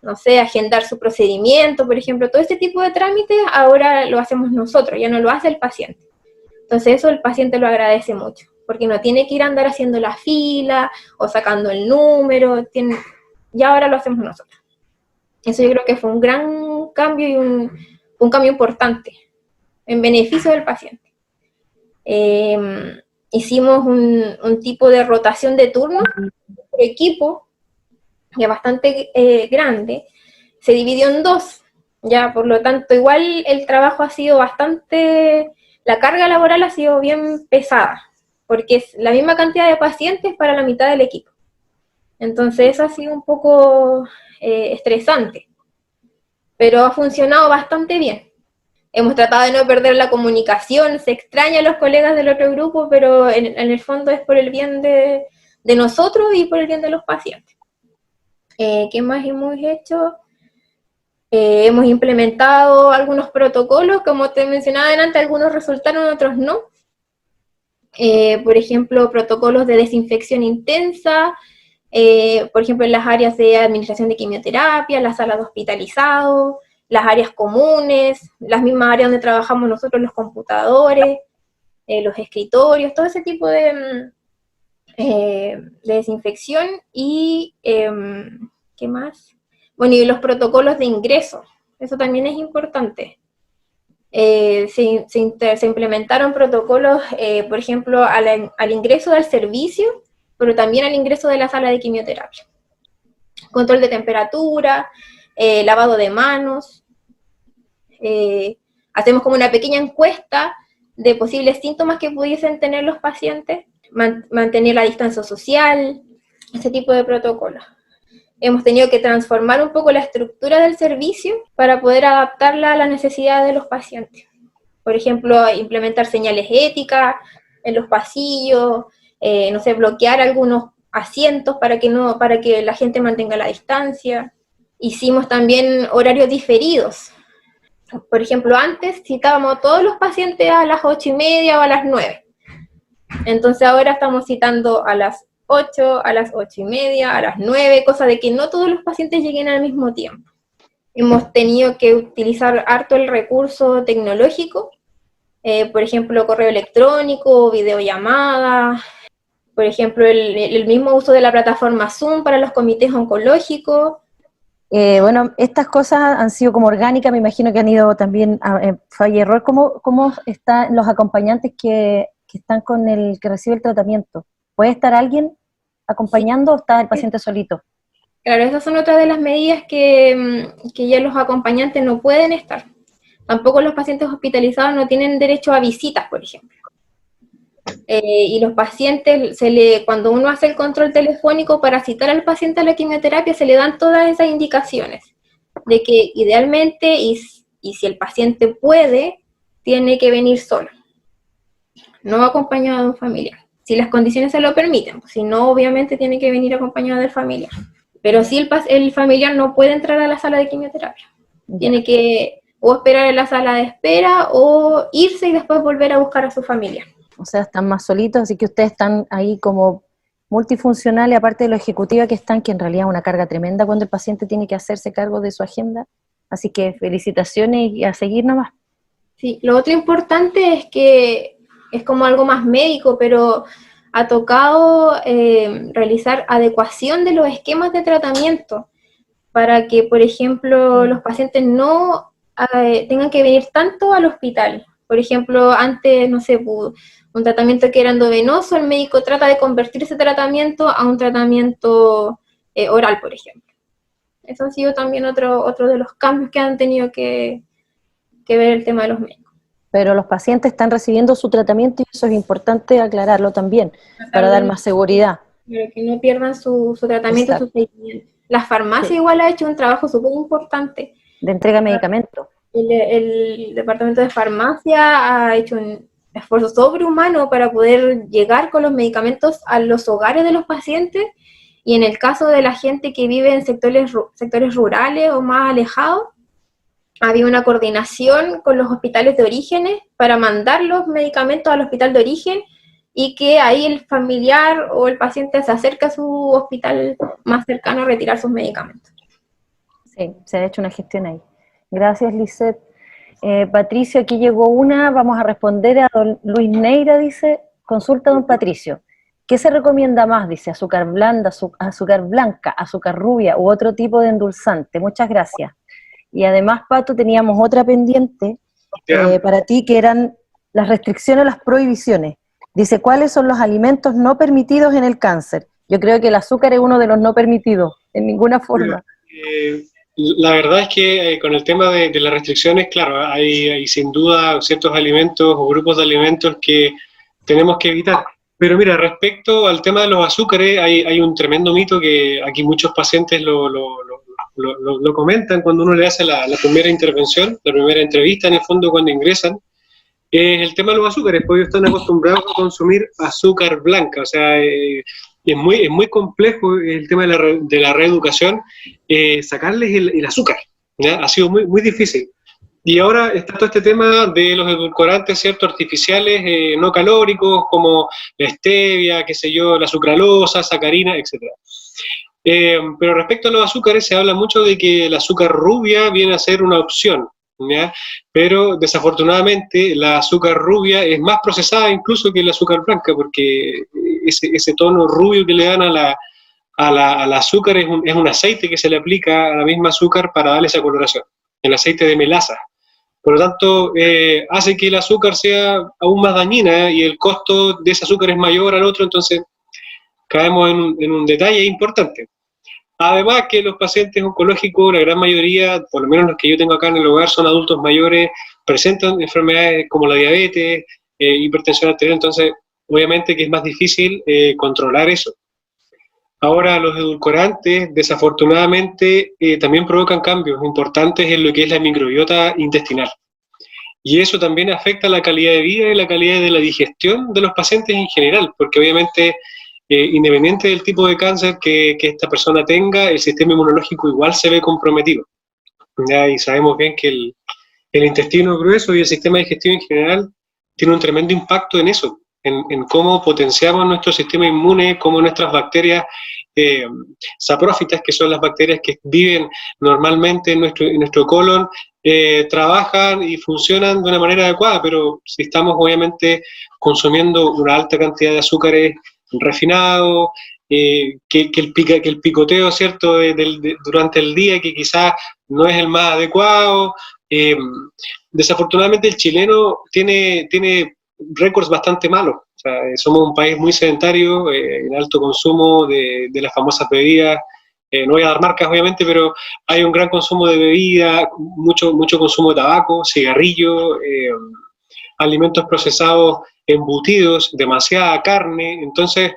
no sé, agendar su procedimiento, por ejemplo, todo este tipo de trámites ahora lo hacemos nosotros, ya no lo hace el paciente. Entonces eso el paciente lo agradece mucho, porque no tiene que ir a andar haciendo la fila o sacando el número, ya ahora lo hacemos nosotros. Eso yo creo que fue un gran cambio y un cambio importante en beneficio del paciente. Hicimos un tipo de rotación de turnos, nuestro equipo, que es bastante grande, se dividió en dos, ya, por lo tanto, igual el trabajo ha sido bastante, la carga laboral ha sido bien pesada, porque es la misma cantidad de pacientes para la mitad del equipo. Entonces eso ha sido un poco estresante, pero ha funcionado bastante bien. Hemos tratado de no perder la comunicación, se extraña a los colegas del otro grupo, pero en el fondo es por el bien de nosotros y por el bien de los pacientes. ¿Qué más hemos hecho? Hemos implementado algunos protocolos, como te mencionaba adelante, algunos resultaron, otros no. Por ejemplo, protocolos de desinfección intensa, por ejemplo, en las áreas de administración de quimioterapia, las salas de hospitalizados, las áreas comunes, las mismas áreas donde trabajamos nosotros, los computadores, los escritorios, todo ese tipo de desinfección y, ¿qué más? Bueno, y los protocolos de ingreso, eso también es importante. Se implementaron protocolos, por ejemplo, al ingreso del servicio, pero también al ingreso de la sala de quimioterapia. Control de temperatura, lavado de manos. Hacemos como una pequeña encuesta de posibles síntomas que pudiesen tener los pacientes, mantener la distancia social, ese tipo de protocolos. Hemos tenido que transformar un poco la estructura del servicio para poder adaptarla a las necesidades de los pacientes. Por ejemplo, implementar señales éticas en los pasillos, no sé, bloquear algunos asientos para que la gente mantenga la distancia. Hicimos también horarios diferidos. Por ejemplo, antes citábamos a todos los pacientes a las 8:30 o a las 9. Entonces ahora estamos citando a las 8, a las 8:30, a las 9, cosa de que no todos los pacientes lleguen al mismo tiempo. Hemos tenido que utilizar harto el recurso tecnológico, por ejemplo, correo electrónico, videollamada, por ejemplo, el mismo uso de la plataforma Zoom para los comités oncológicos. Bueno, estas cosas han sido como orgánicas, me imagino que han ido también a falla y error. ¿Cómo están los acompañantes que están con que recibe el tratamiento? ¿Puede estar alguien acompañando o está el paciente solito? Claro, esas son otras de las medidas que ya los acompañantes no pueden estar. Tampoco los pacientes hospitalizados no tienen derecho a visitas, por ejemplo. Y los pacientes, cuando uno hace el control telefónico para citar al paciente a la quimioterapia, se le dan todas esas indicaciones de que idealmente, y si el paciente puede, tiene que venir solo, no acompañado de un familiar. Si las condiciones se lo permiten, si no, obviamente tiene que venir acompañado del familiar. Pero si el familiar no puede entrar a la sala de quimioterapia, tiene que o esperar en la sala de espera, o irse y después volver a buscar a su familia. O sea, están más solitos, así que ustedes están ahí como multifuncionales, aparte de lo ejecutiva que están, que en realidad es una carga tremenda cuando el paciente tiene que hacerse cargo de su agenda. Así que felicitaciones y a seguir nomás. Sí, lo otro importante es que es como algo más médico, pero ha tocado realizar adecuación de los esquemas de tratamiento para que, por ejemplo, los pacientes no tengan que venir tanto al hospital. Por ejemplo, antes, no sé, un tratamiento que era endovenoso, el médico trata de convertir ese tratamiento a un tratamiento oral, por ejemplo. Eso ha sido también otro de los cambios que han tenido que ver el tema de los médicos. Pero los pacientes están recibiendo su tratamiento y eso es importante aclararlo también, para dar más seguridad. Pero que no pierdan su tratamiento, Exacto. su seguimiento. La farmacia Sí. igual ha hecho un trabajo súper importante. De entrega de medicamentos. El departamento de farmacia ha hecho un esfuerzo sobrehumano para poder llegar con los medicamentos a los hogares de los pacientes, y en el caso de la gente que vive en sectores rurales o más alejados, había una coordinación con los hospitales de orígenes para mandar los medicamentos al hospital de origen, y que ahí el familiar o el paciente se acerca a su hospital más cercano a retirar sus medicamentos. Sí, se ha hecho una gestión ahí. Gracias, Lisette. Patricio, aquí llegó una, vamos a responder a don Luis Neira, dice, consulta a don Patricio. ¿Qué se recomienda más? Dice, azúcar blanda, azúcar blanca, azúcar rubia u otro tipo de endulzante. Muchas gracias. Y además, Pato, teníamos otra pendiente para ti, que eran las restricciones o las prohibiciones. Dice, ¿cuáles son los alimentos no permitidos en el cáncer? Yo creo que el azúcar es uno de los no permitidos, en ninguna forma. La verdad es que con el tema de las restricciones, claro, hay sin duda ciertos alimentos o grupos de alimentos que tenemos que evitar. Pero mira, respecto al tema de los azúcares, hay un tremendo mito que aquí muchos pacientes lo comentan cuando uno le hace la primera intervención, la primera entrevista en el fondo cuando ingresan. El tema de los azúcares, pues ellos están acostumbrados a consumir azúcar blanca, o sea, es muy complejo el tema de la reeducación, sacarles el azúcar, ¿ya? Ha sido muy difícil. Y ahora está todo este tema de los edulcorantes, ¿cierto?, artificiales, no calóricos, como la stevia, qué sé yo, la sucralosa, sacarina, etc. Pero respecto a los azúcares, se habla mucho de que el azúcar rubia viene a ser una opción, ¿ya? Pero desafortunadamente la azúcar rubia es más procesada incluso que el azúcar blanca, porque ese tono rubio que le dan al azúcar es un aceite que se le aplica a la misma azúcar para darle esa coloración, el aceite de melaza. Por lo tanto, hace que el azúcar sea aún más dañina, y el costo de ese azúcar es mayor al otro, entonces caemos en un detalle importante. Además que los pacientes oncológicos, la gran mayoría, por lo menos los que yo tengo acá en el hogar, son adultos mayores, presentan enfermedades como la diabetes, hipertensión arterial, entonces obviamente que es más difícil controlar eso. Ahora, los edulcorantes, desafortunadamente, también provocan cambios importantes en lo que es la microbiota intestinal. Y eso también afecta la calidad de vida y la calidad de la digestión de los pacientes en general, porque obviamente, independiente del tipo de cáncer que esta persona tenga, el sistema inmunológico igual se ve comprometido, ¿ya? Y sabemos bien que el intestino grueso y el sistema digestivo en general tiene un tremendo impacto en eso, en cómo potenciamos nuestro sistema inmune, cómo nuestras bacterias saprófitas, que son las bacterias que viven normalmente en nuestro colon, trabajan y funcionan de una manera adecuada, pero si estamos obviamente consumiendo una alta cantidad de azúcares refinados, que el picoteo, ¿cierto?, durante el día, que quizás no es el más adecuado. Desafortunadamente el chileno tiene récords bastante malos. O sea, somos un país muy sedentario, en alto consumo de las famosas bebidas. No voy a dar marcas, obviamente, pero hay un gran consumo de bebida, mucho consumo de tabaco, cigarrillo, alimentos procesados, embutidos, demasiada carne. Entonces,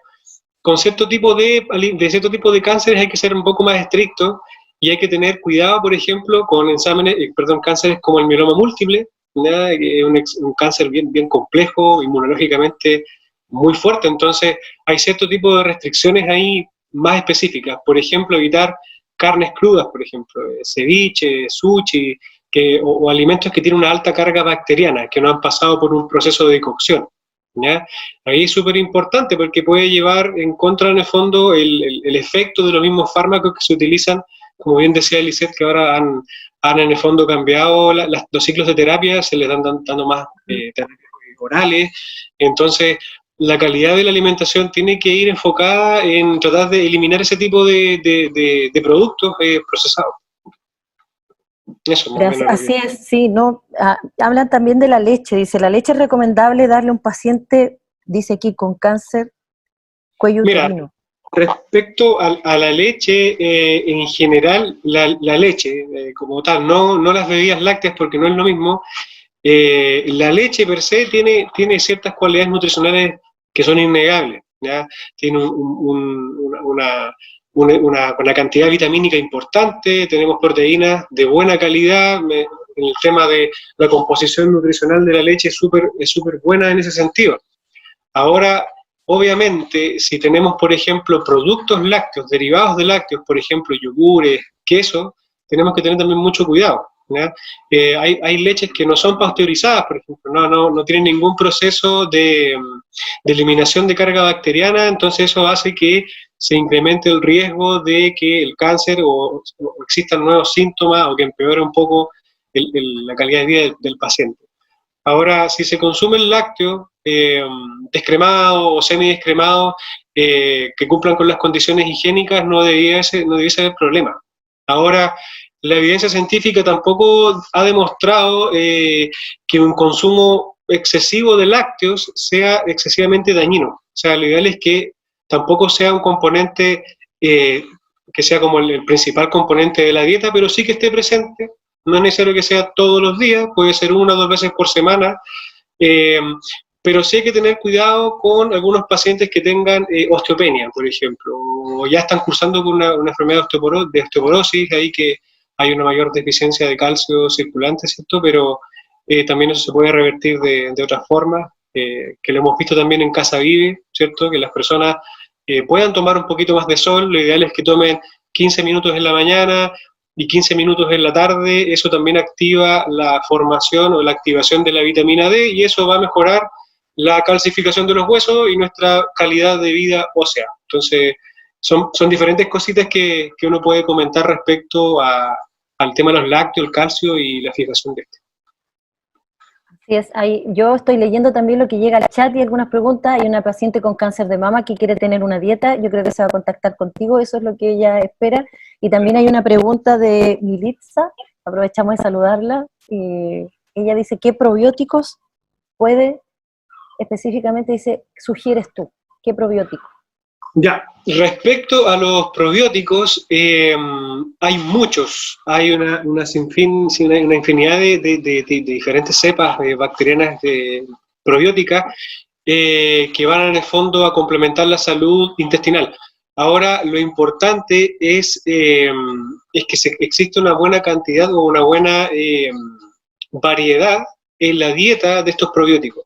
con cierto tipo de cánceres hay que ser un poco más estricto, y hay que tener cuidado, por ejemplo, con cánceres como el mieloma múltiple, ¿ya? Un cáncer bien complejo, inmunológicamente muy fuerte. Entonces hay cierto tipo de restricciones ahí más específicas. Por ejemplo, evitar carnes crudas, por ejemplo, ceviche, sushi, o alimentos que tienen una alta carga bacteriana, que no han pasado por un proceso de cocción. ¿Ya? Ahí es súper importante porque puede llevar en contra, en el fondo, el efecto de los mismos fármacos que se utilizan, como bien decía Eliseth, que ahora han en el fondo cambiado los ciclos de terapia, se les dan dando más terapias orales. Entonces, la calidad de la alimentación tiene que ir enfocada en tratar de eliminar ese tipo de productos procesados. Eso, más o menos Así es, sí, no, hablan también de la leche, dice, la leche es recomendable darle a un paciente, dice aquí, con cáncer cuello uterino. Respecto a la leche, en general, la leche como tal, no las bebidas lácteas porque no es lo mismo, la leche per se tiene ciertas cualidades nutricionales que son innegables, ¿ya? Tiene una cantidad vitamínica importante, tenemos proteínas de buena calidad, el tema de la composición nutricional de la leche es súper buena en ese sentido. Ahora, obviamente, si tenemos, por ejemplo, productos lácteos, derivados de lácteos, por ejemplo, yogures, queso, tenemos que tener también mucho cuidado. Hay leches que no son pasteurizadas, por ejemplo, no tienen ningún proceso de eliminación de carga bacteriana, entonces eso hace que se incremente el riesgo de que el cáncer o existan nuevos síntomas o que empeore un poco la calidad de vida del paciente. Ahora, si se consume el lácteo descremado o semidescremado que cumplan con las condiciones higiénicas, no debiese haber problema. Ahora, la evidencia científica tampoco ha demostrado que un consumo excesivo de lácteos sea excesivamente dañino. O sea, lo ideal es que tampoco sea un componente que sea como el principal componente de la dieta, pero sí que esté presente. No es necesario que sea todos los días, puede ser 1 o 2 veces por semana, pero sí hay que tener cuidado con algunos pacientes que tengan osteopenia, por ejemplo, o ya están cursando con una enfermedad de osteoporosis, ahí que hay una mayor deficiencia de calcio circulante, ¿cierto? Pero también eso se puede revertir de otras formas, que lo hemos visto también en Casa Vive, ¿cierto? Que las personas puedan tomar un poquito más de sol, lo ideal es que tomen 15 minutos en la mañana y 15 minutos en la tarde, eso también activa la formación o la activación de la vitamina D y eso va a mejorar la calcificación de los huesos y nuestra calidad de vida ósea. Entonces, son diferentes cositas que uno puede comentar respecto al tema de los lácteos, el calcio y la fijación de este. Así es, yo estoy leyendo también lo que llega al chat y algunas preguntas. Hay una paciente con cáncer de mama que quiere tener una dieta, yo creo que se va a contactar contigo, eso es lo que ella espera. Y también hay una pregunta de Militza, aprovechamos de saludarla, y ella dice, ¿qué probióticos específicamente dice, sugieres tú? ¿Qué probiótico? Ya, respecto a los probióticos, hay muchos, hay una infinidad de diferentes cepas bacterianas probióticas que van en el fondo a complementar la salud intestinal. Ahora, lo importante es que existe una buena cantidad o una buena variedad en la dieta de estos probióticos.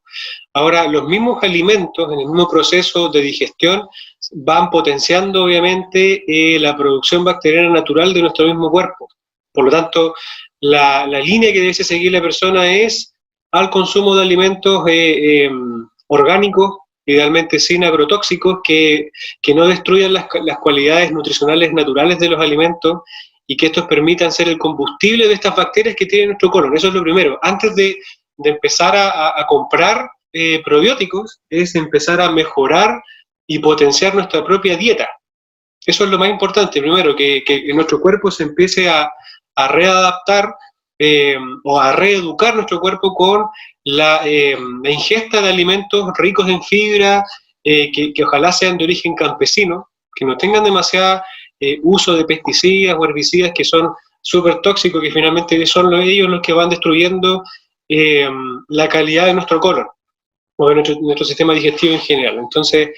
Ahora, los mismos alimentos, en el mismo proceso de digestión, van potenciando, obviamente, la producción bacteriana natural de nuestro mismo cuerpo. Por lo tanto, la línea que debe seguir la persona es al consumo de alimentos orgánicos, idealmente sin agrotóxicos, que no destruyan las cualidades nutricionales naturales de los alimentos y que estos permitan ser el combustible de estas bacterias que tiene nuestro colon. Eso es lo primero. Antes de empezar a comprar probióticos, es empezar a mejorar y potenciar nuestra propia dieta. Eso es lo más importante. Primero, que nuestro cuerpo se empiece a readaptar o a reeducar nuestro cuerpo con la ingesta de alimentos ricos en fibra, que ojalá sean de origen campesino, que no tengan demasiado uso de pesticidas o herbicidas que son súper tóxicos, que finalmente son ellos los que van destruyendo la calidad de nuestro colon o de nuestro sistema digestivo en general. Entonces,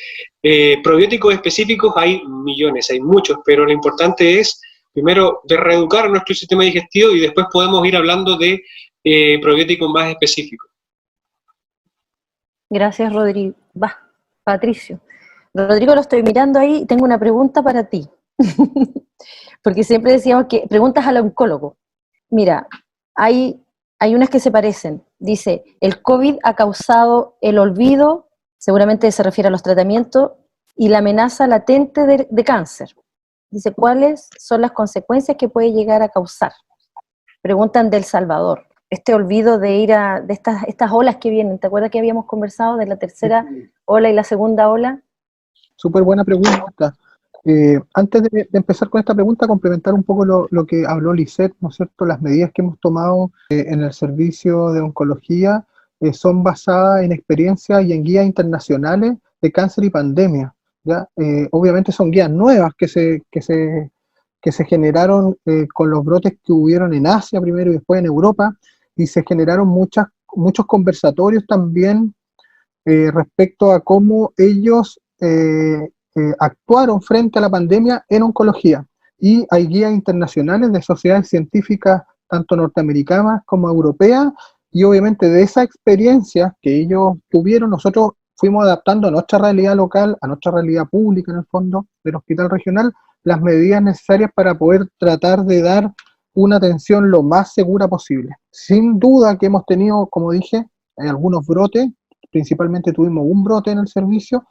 probióticos específicos hay millones, hay muchos, pero lo importante es, primero, de reeducar nuestro sistema digestivo y después podemos ir hablando de probióticos más específicos. Gracias, Rodrigo. Patricio. Rodrigo, lo estoy mirando ahí, tengo una pregunta para ti. Porque siempre decíamos que preguntas al oncólogo. Mira, hay unas que se parecen. Dice, el COVID ha causado el olvido, seguramente se refiere a los tratamientos, y la amenaza latente de cáncer. Dice, ¿cuáles son las consecuencias que puede llegar a causar? Preguntan del Salvador. Este olvido de ir de estas olas que vienen, ¿te acuerdas que habíamos conversado de la tercera ola y la segunda ola? Súper buena pregunta. Antes de empezar con esta pregunta, complementar un poco lo que habló Lisette, ¿no es cierto? Las medidas que hemos tomado en el servicio de oncología son basadas en experiencias y en guías internacionales de cáncer y pandemia, ¿ya? Obviamente son guías nuevas que se generaron con los brotes que hubieron en Asia primero y después en Europa, y se generaron muchos conversatorios también respecto a cómo ellos actuaron frente a la pandemia en oncología. Y hay guías internacionales de sociedades científicas, tanto norteamericanas como europeas, y obviamente de esa experiencia que ellos tuvieron, nosotros fuimos adaptando a nuestra realidad local, a nuestra realidad pública en el fondo del hospital regional, las medidas necesarias para poder tratar de dar una atención lo más segura posible. Sin duda que hemos tenido, como dije, algunos brotes, principalmente tuvimos un brote en el servicio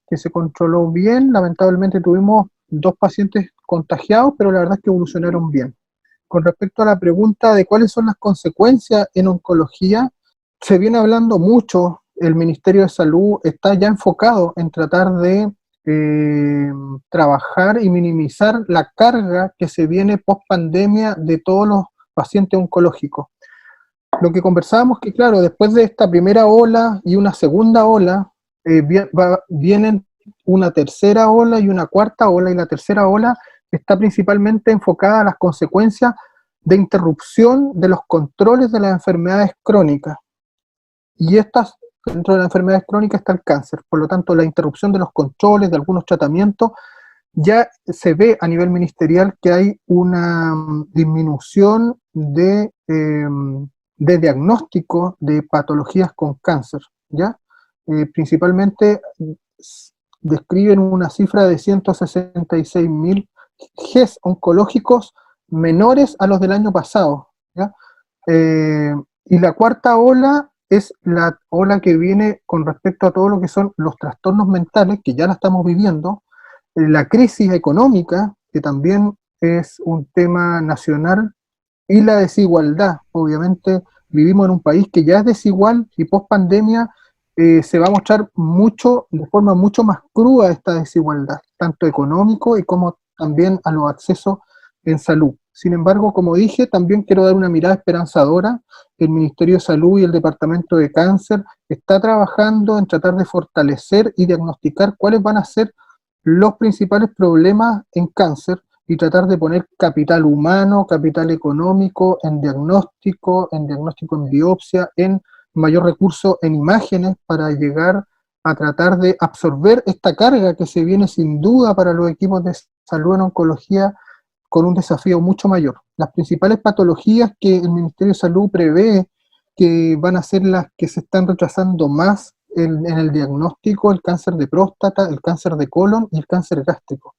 que se controló bien. Lamentablemente tuvimos 2 pacientes contagiados, pero la verdad es que evolucionaron bien. Con respecto a la pregunta de cuáles son las consecuencias en oncología, se viene hablando mucho, el Ministerio de Salud está ya enfocado en tratar de trabajar y minimizar la carga que se viene post pandemia de todos los pacientes oncológicos. Lo que conversábamos que, claro, después de esta primera ola y una segunda ola, vienen una tercera ola y una cuarta ola, y la tercera ola está principalmente enfocada a las consecuencias de interrupción de los controles de las enfermedades crónicas. Y dentro de las enfermedades crónicas está el cáncer. Por lo tanto, la interrupción de los controles, de algunos tratamientos, ya se ve a nivel ministerial que hay una disminución de diagnóstico de patologías con cáncer, ¿ya? Principalmente describen una cifra de 166.000 GES oncológicos menores a los del año pasado, ¿ya? Y la cuarta ola es la ola que viene con respecto a todo lo que son los trastornos mentales, que ya la estamos viviendo, la crisis económica, que también es un tema nacional, y la desigualdad. Obviamente vivimos en un país que ya es desigual, y post pandemia se va a mostrar de forma mucho más cruda esta desigualdad, tanto económico y como también a los accesos en salud. Sin embargo, como dije, también quiero dar una mirada esperanzadora. El Ministerio de Salud y el Departamento de Cáncer está trabajando en tratar de fortalecer y diagnosticar cuáles van a ser los principales problemas en cáncer, y tratar de poner capital humano, capital económico en diagnóstico en biopsia, en mayor recurso en imágenes, para llegar a tratar de absorber esta carga que se viene sin duda para los equipos de salud en oncología, con un desafío mucho mayor. Las principales patologías que el Ministerio de Salud prevé que van a ser las que se están retrasando más en el diagnóstico: el cáncer de próstata, el cáncer de colon y el cáncer gástrico.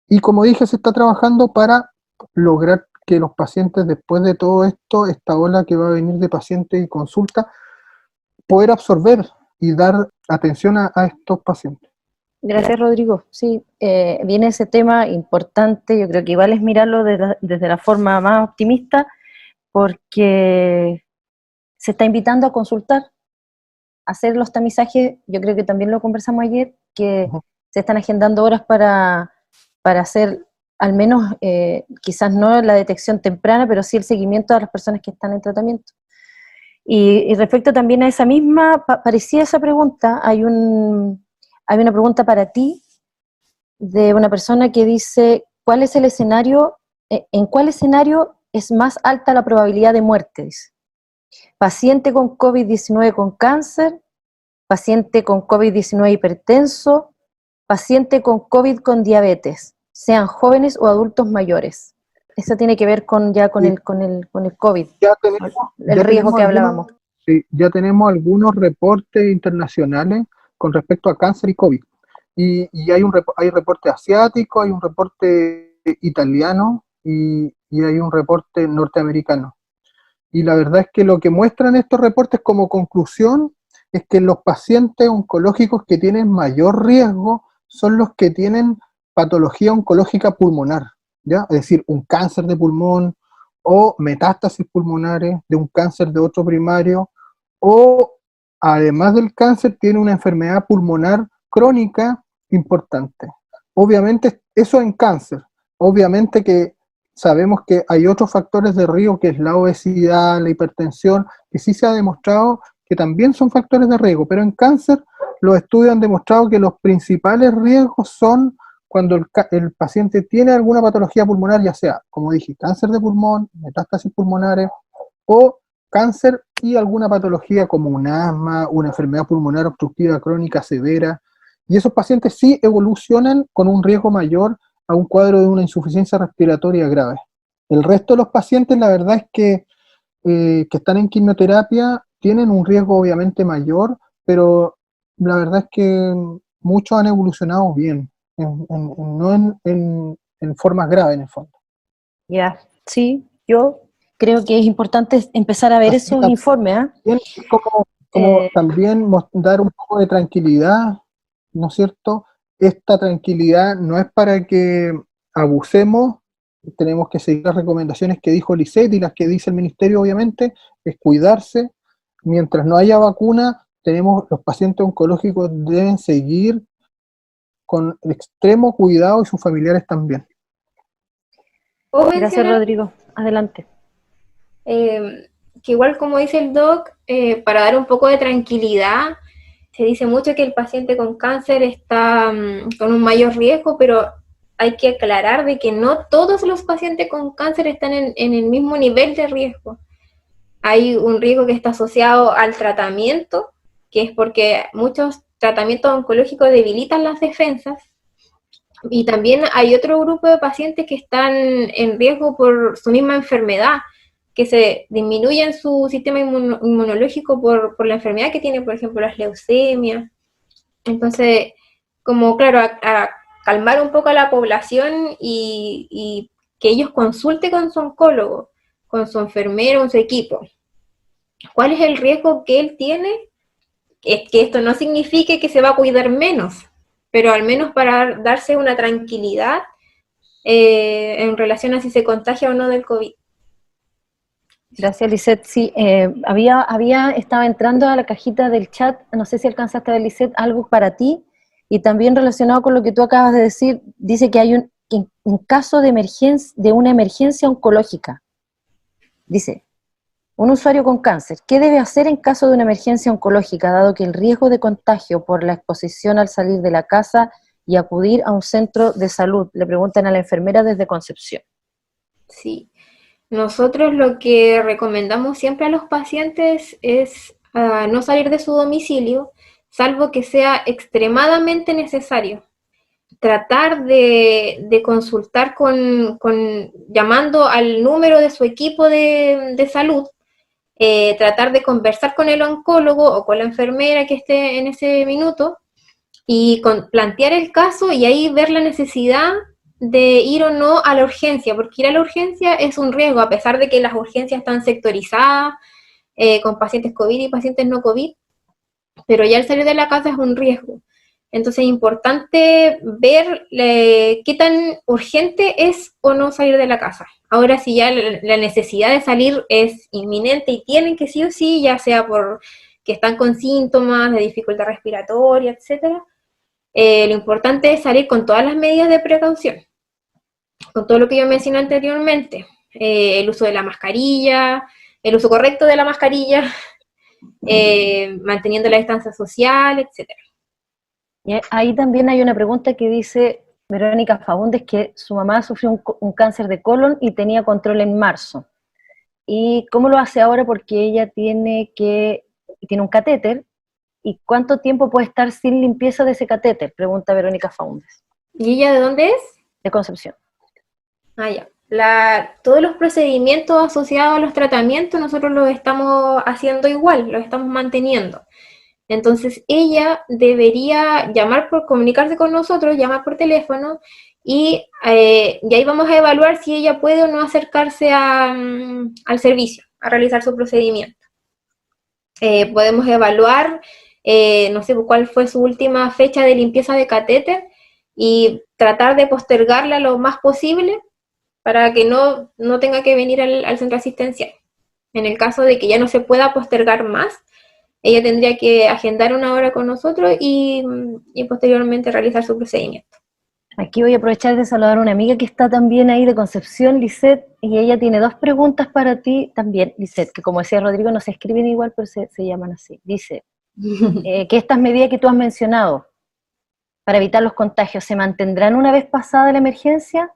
Y como dije, se está trabajando para lograr que los pacientes, después de todo esto, esta ola que va a venir de pacientes y consulta, poder absorber y dar atención a estos pacientes. Gracias, Rodrigo. Sí, viene ese tema importante. Yo creo que igual es mirarlo desde la forma más optimista, porque se está invitando a consultar, a hacer los tamizajes. Yo creo que también lo conversamos ayer, que se están agendando horas para hacer al menos, quizás no la detección temprana, pero sí el seguimiento a las personas que están en tratamiento. Y respecto también a esa misma, parecía esa pregunta, hay una pregunta para ti de una persona que dice, ¿cuál es el escenario, en cuál escenario es más alta la probabilidad de muerte? Dice. Paciente con COVID-19 con cáncer, paciente con COVID-19 hipertenso, paciente con COVID con diabetes, sean jóvenes o adultos mayores. Eso tiene que ver con el COVID, el riesgo que hablábamos. Sí, ya tenemos algunos reportes internacionales con respecto a cáncer y COVID. Y hay reporte asiático, hay un reporte italiano y hay un reporte norteamericano. y la verdad es que lo que muestran estos reportes como conclusión es que los pacientes oncológicos que tienen mayor riesgo son los que tienen patología oncológica pulmonar, ¿ya? Es decir, un cáncer de pulmón o metástasis pulmonares de un cáncer de otro primario, o además del cáncer tiene una enfermedad pulmonar crónica importante. Obviamente eso en cáncer, obviamente que sabemos que hay otros factores de riesgo, que es la obesidad, la hipertensión, que sí se ha demostrado que también son factores de riesgo, pero en cáncer los estudios han demostrado que los principales riesgos son cuando el paciente tiene alguna patología pulmonar, ya sea, como dije, cáncer de pulmón, metástasis pulmonares, o cáncer y alguna patología como un asma, una enfermedad pulmonar obstructiva crónica severa, y esos pacientes sí evolucionan con un riesgo mayor a un cuadro de una insuficiencia respiratoria grave. El resto de los pacientes, la verdad es que están en quimioterapia tienen un riesgo obviamente mayor, pero la verdad es que muchos han evolucionado bien, no en formas graves en el fondo. Ya, sí, yo creo que es importante empezar a ver Así esos informes, ¿ah? también, como también dar un poco de tranquilidad, ¿no es cierto? Esta tranquilidad no es para que abusemos, tenemos que seguir las recomendaciones que dijo Lisette y las que dice el Ministerio, obviamente, es cuidarse. Mientras no haya vacuna, los pacientes oncológicos deben seguir con extremo cuidado y sus familiares también. Gracias, Rodrigo. Adelante. Que igual como dice el doc, para dar un poco de tranquilidad, se dice mucho que el paciente con cáncer está con un mayor riesgo, pero hay que aclarar de que no todos los pacientes con cáncer están en el mismo nivel de riesgo. Hay un riesgo que está asociado al tratamiento, que es porque muchos tratamientos oncológicos debilitan las defensas, y también hay otro grupo de pacientes que están en riesgo por su misma enfermedad, que se disminuyen su sistema inmunológico por la enfermedad que tiene, por ejemplo, las leucemias. Entonces, como claro, a calmar un poco a la población y que ellos consulten con su oncólogo, con su enfermero, con su equipo. ¿Cuál es el riesgo que él tiene? Es que esto no signifique que se va a cuidar menos, pero al menos para darse una tranquilidad en relación a si se contagia o no del COVID. Gracias, Lisette. Sí, estaba entrando a la cajita del chat, no sé si alcanzaste a ver, Lisette, algo para ti, y también relacionado con lo que tú acabas de decir, dice que hay un caso de una emergencia oncológica. Dice, un usuario con cáncer, ¿qué debe hacer en caso de una emergencia oncológica, dado que el riesgo de contagio por la exposición al salir de la casa y acudir a un centro de salud? Le preguntan a la enfermera desde Concepción. Sí. Nosotros lo que recomendamos siempre a los pacientes es no salir de su domicilio, salvo que sea extremadamente necesario. Tratar de consultar llamando al número de su equipo de salud, tratar de conversar con el oncólogo o con la enfermera que esté en ese minuto y plantear el caso y ahí ver la necesidad de ir o no a la urgencia, porque ir a la urgencia es un riesgo, a pesar de que las urgencias están sectorizadas con pacientes COVID y pacientes no COVID, pero ya el salir de la casa es un riesgo. Entonces es importante ver qué tan urgente es o no salir de la casa. Ahora, si ya la necesidad de salir es inminente y tienen que sí o sí, ya sea por que están con síntomas de dificultad respiratoria, etcétera, lo importante es salir con todas las medidas de precaución, con todo lo que yo mencioné anteriormente, el uso de la mascarilla, el uso correcto de la mascarilla, manteniendo la distancia social, etcétera. Y ahí también hay una pregunta que dice Verónica Faúndez, que su mamá sufrió un cáncer de colon y tenía control en marzo. ¿Y cómo lo hace ahora? Porque ella tiene un catéter. ¿Y cuánto tiempo puede estar sin limpieza de ese catéter? Pregunta Verónica Faúndez. ¿Y ella de dónde es? De Concepción. Ah, ya. Todos los procedimientos asociados a los tratamientos nosotros los estamos haciendo igual, los estamos manteniendo. Entonces ella debería comunicarse con nosotros, llamar por teléfono y ahí vamos a evaluar si ella puede o no acercarse al servicio. a realizar su procedimiento. Podemos evaluar, no sé cuál fue su última fecha de limpieza de catéter y tratar de postergarla lo más posible para que no tenga que venir al centro asistencial. En el caso de que ya no se pueda postergar más, ella tendría que agendar una hora con nosotros y posteriormente realizar su procedimiento. Aquí voy a aprovechar de saludar a una amiga que está también ahí de Concepción, Lisette, y ella tiene 2 preguntas para ti también, Lisette, que como decía Rodrigo, no se escriben igual, pero se llaman así. Dice, que estas medidas que tú has mencionado para evitar los contagios, ¿se mantendrán una vez pasada la emergencia?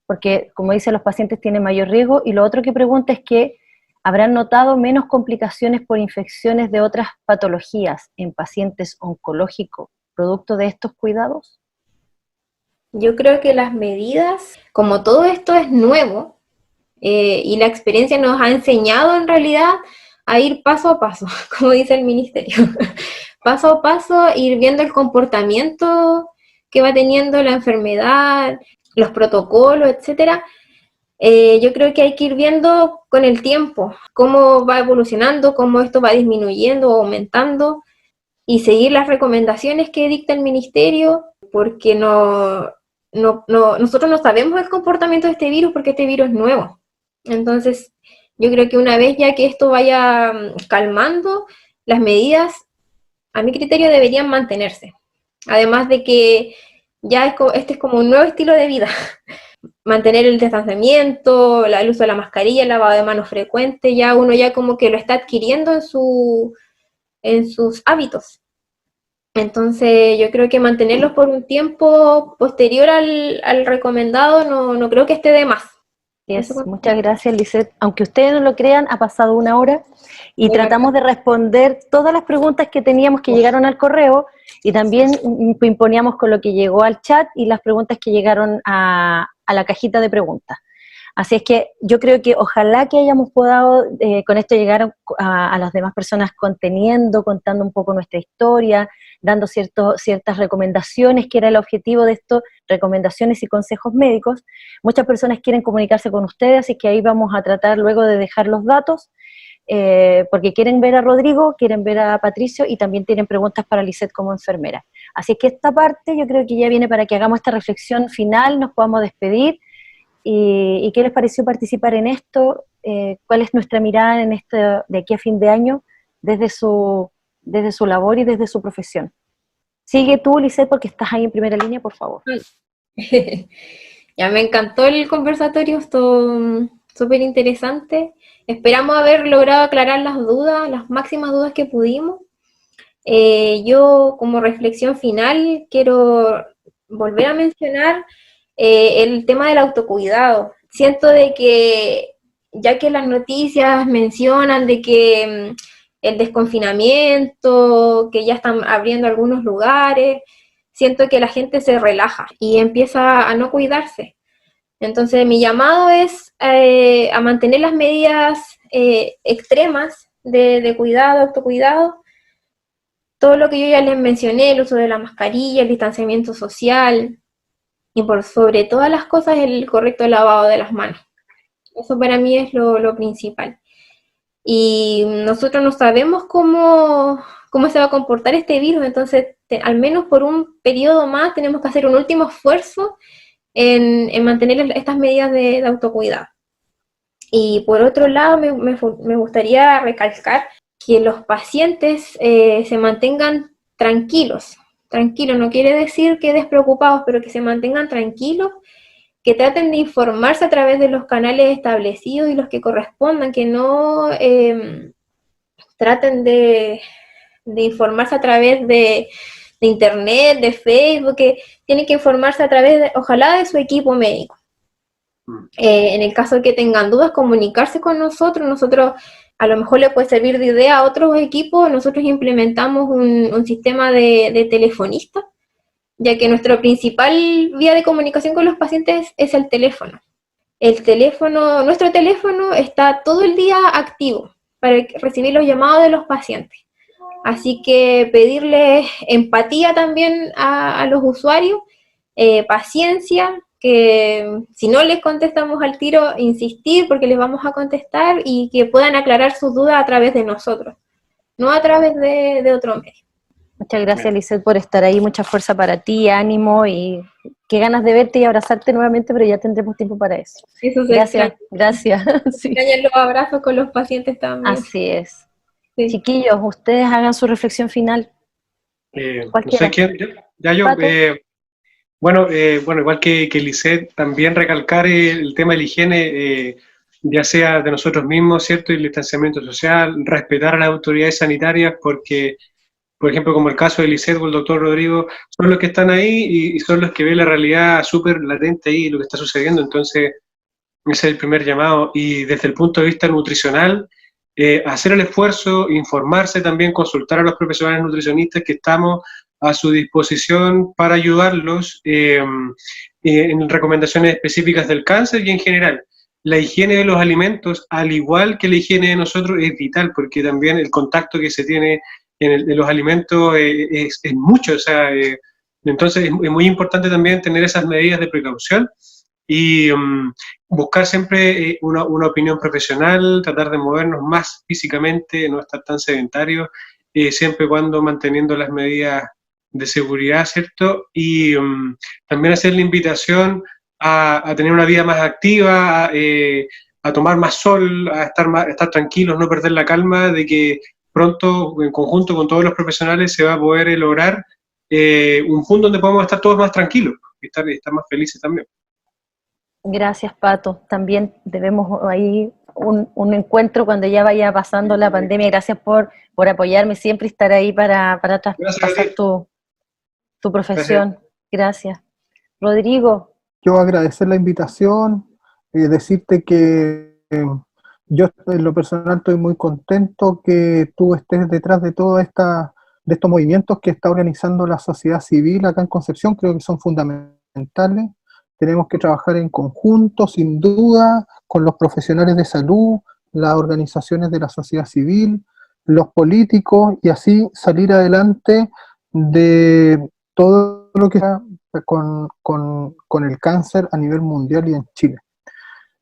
Porque, como dicen, los pacientes tienen mayor riesgo, y lo otro que pregunta es que ¿habrán notado menos complicaciones por infecciones de otras patologías en pacientes oncológicos producto de estos cuidados? Yo creo que las medidas, como todo esto es nuevo, y la experiencia nos ha enseñado en realidad a ir paso a paso, como dice el ministerio, paso a paso, ir viendo el comportamiento que va teniendo la enfermedad, los protocolos, etcétera. Yo creo que hay que ir viendo con el tiempo cómo va evolucionando, cómo esto va disminuyendo o aumentando, y seguir las recomendaciones que dicta el ministerio, porque nosotros no sabemos el comportamiento de este virus porque este virus es nuevo. Entonces, yo creo que una vez ya que esto vaya calmando, las medidas, a mi criterio, deberían mantenerse. Además de que ya este es como un nuevo estilo de vida. Mantener el distanciamiento, el uso de la mascarilla, el lavado de manos frecuente, ya uno ya como que lo está adquiriendo en sus hábitos. Entonces yo creo que mantenerlos por un tiempo posterior al recomendado no creo que esté de más. Yes, muchas gracias, Lisette. Aunque ustedes no lo crean, ha pasado 1 hora y tratamos de responder todas las preguntas que teníamos que llegaron al correo, y también imponíamos con lo que llegó al chat y las preguntas que llegaron a la cajita de preguntas. Así es que yo creo que ojalá que hayamos podido con esto llegar a las demás personas contando un poco nuestra historia, dando ciertas recomendaciones, que era el objetivo de esto, recomendaciones y consejos médicos. Muchas personas quieren comunicarse con ustedes, así que ahí vamos a tratar luego de dejar los datos, porque quieren ver a Rodrigo, quieren ver a Patricio y también tienen preguntas para Lisette como enfermera. Así que esta parte yo creo que ya viene para que hagamos esta reflexión final, nos podamos despedir. ¿Y qué les pareció participar en esto? ¿Cuál es nuestra mirada en esto de aquí a fin de año desde su labor y desde su profesión? Sigue tú, Lisette, porque estás ahí en primera línea, por favor. Ya me encantó el conversatorio, esto súper interesante. Esperamos haber logrado aclarar las dudas, las máximas dudas que pudimos. Yo, como reflexión final, quiero volver a mencionar el tema del autocuidado. Siento de que, ya que las noticias mencionan de que el desconfinamiento, que ya están abriendo algunos lugares, siento que la gente se relaja y empieza a no cuidarse. Entonces mi llamado es a mantener las medidas extremas de cuidado, autocuidado, todo lo que yo ya les mencioné, el uso de la mascarilla, el distanciamiento social, y por sobre todas las cosas el correcto lavado de las manos. Eso para mí es lo principal. Y nosotros no sabemos cómo se va a comportar este virus, entonces al menos por un periodo más tenemos que hacer un último esfuerzo en mantener estas medidas de autocuidado. Y por otro lado me gustaría recalcar que los pacientes se mantengan tranquilos. Tranquilos no quiere decir que despreocupados, pero que se mantengan tranquilos, que traten de informarse a través de los canales establecidos y los que correspondan, que no traten de informarse a través de internet, de Facebook, que tienen que informarse a través, ojalá, de su equipo médico. En el caso de que tengan dudas, comunicarse con nosotros a lo mejor le puede servir de idea a otros equipos. Nosotros implementamos un sistema de telefonista, ya que nuestra principal vía de comunicación con los pacientes es el teléfono. Nuestro teléfono está todo el día activo para recibir los llamados de los pacientes. Así que pedirles empatía también a los usuarios, paciencia, que si no les contestamos al tiro, insistir porque les vamos a contestar y que puedan aclarar sus dudas a través de nosotros, no a través de otro medio. Muchas gracias, Lisette, por estar ahí, mucha fuerza para ti, ánimo, y qué ganas de verte y abrazarte nuevamente, pero ya tendremos tiempo para eso. Eso se Gracias, extraña. gracias. Sí. Extrañan los abrazos con los pacientes también. Así es. Sí. Chiquillos, ustedes hagan su reflexión final. No sé quién, ya yo, bueno, igual que Lisette, también recalcar el tema de la higiene, ya sea de nosotros mismos, ¿cierto? Y el distanciamiento social, respetar a las autoridades sanitarias, porque, por ejemplo, como el caso de Lisette o el doctor Rodrigo, son los que están ahí y son los que ven la realidad súper latente ahí, lo que está sucediendo. Entonces, ese es el primer llamado. Y desde el punto de vista nutricional, hacer el esfuerzo, informarse también, consultar a los profesionales nutricionistas que estamos a su disposición para ayudarlos en recomendaciones específicas del cáncer y en general. La higiene de los alimentos, al igual que la higiene de nosotros, es vital, porque también el contacto que se tiene en los alimentos es mucho. O sea, entonces es muy importante también tener esas medidas de precaución y buscar siempre una opinión profesional, tratar de movernos más físicamente, no estar tan sedentarios, siempre y cuando manteniendo las medidas de seguridad, ¿cierto? Y también hacer la invitación a tener una vida más activa, a tomar más sol, a estar tranquilos, no perder la calma de que pronto, en conjunto con todos los profesionales, se va a poder lograr un punto donde podamos estar todos más tranquilos y estar más felices también. Gracias, Pato. También debemos ahí un encuentro cuando ya vaya pasando la pandemia. Gracias por apoyarme siempre y estar ahí para traspasar tu profesión. Gracias. Rodrigo. Yo agradecer la invitación, decirte que yo en lo personal estoy muy contento que tú estés detrás de de estos movimientos que está organizando la sociedad civil acá en Concepción. Creo que son fundamentales. Tenemos que trabajar en conjunto, sin duda, con los profesionales de salud, las organizaciones de la sociedad civil, los políticos, y así salir adelante de todo lo que está con el cáncer a nivel mundial y en Chile.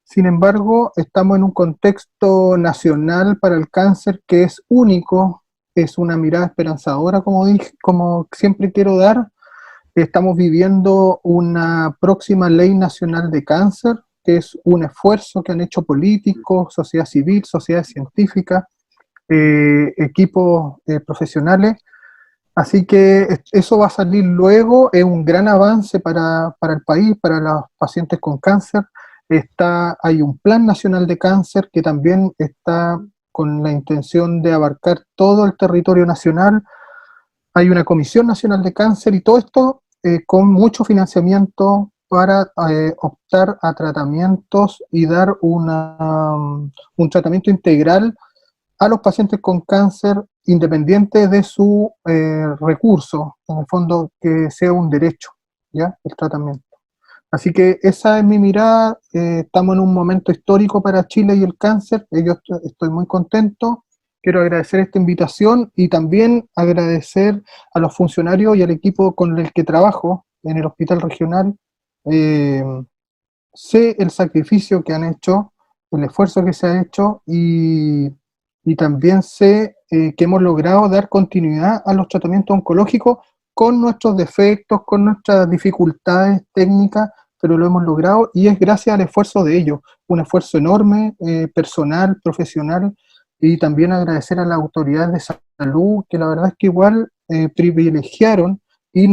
Sin embargo, estamos en un contexto nacional para el cáncer que es único, es una mirada esperanzadora, como siempre quiero dar. Estamos viviendo una próxima ley nacional de cáncer, que es un esfuerzo que han hecho políticos, sociedad civil, sociedades científicas, equipos profesionales. Así que eso va a salir luego, es un gran avance para el país, para los pacientes con cáncer. Hay un plan nacional de cáncer que también está con la intención de abarcar todo el territorio nacional. Hay una Comisión Nacional de Cáncer y todo esto con mucho financiamiento para optar a tratamientos y dar un tratamiento integral a los pacientes con cáncer independiente de su recurso, en el fondo que sea un derecho, ¿ya? El tratamiento. Así que esa es mi mirada. Estamos en un momento histórico para Chile y el cáncer. Yo estoy muy contento. Quiero agradecer esta invitación y también agradecer a los funcionarios y al equipo con el que trabajo en el hospital regional. Sé el sacrificio que han hecho, el esfuerzo que se ha hecho y también sé que hemos logrado dar continuidad a los tratamientos oncológicos con nuestros defectos, con nuestras dificultades técnicas, pero lo hemos logrado y es gracias al esfuerzo de ellos, un esfuerzo enorme, personal, profesional. Y también agradecer a las autoridades de salud, que la verdad es que igual privilegiaron y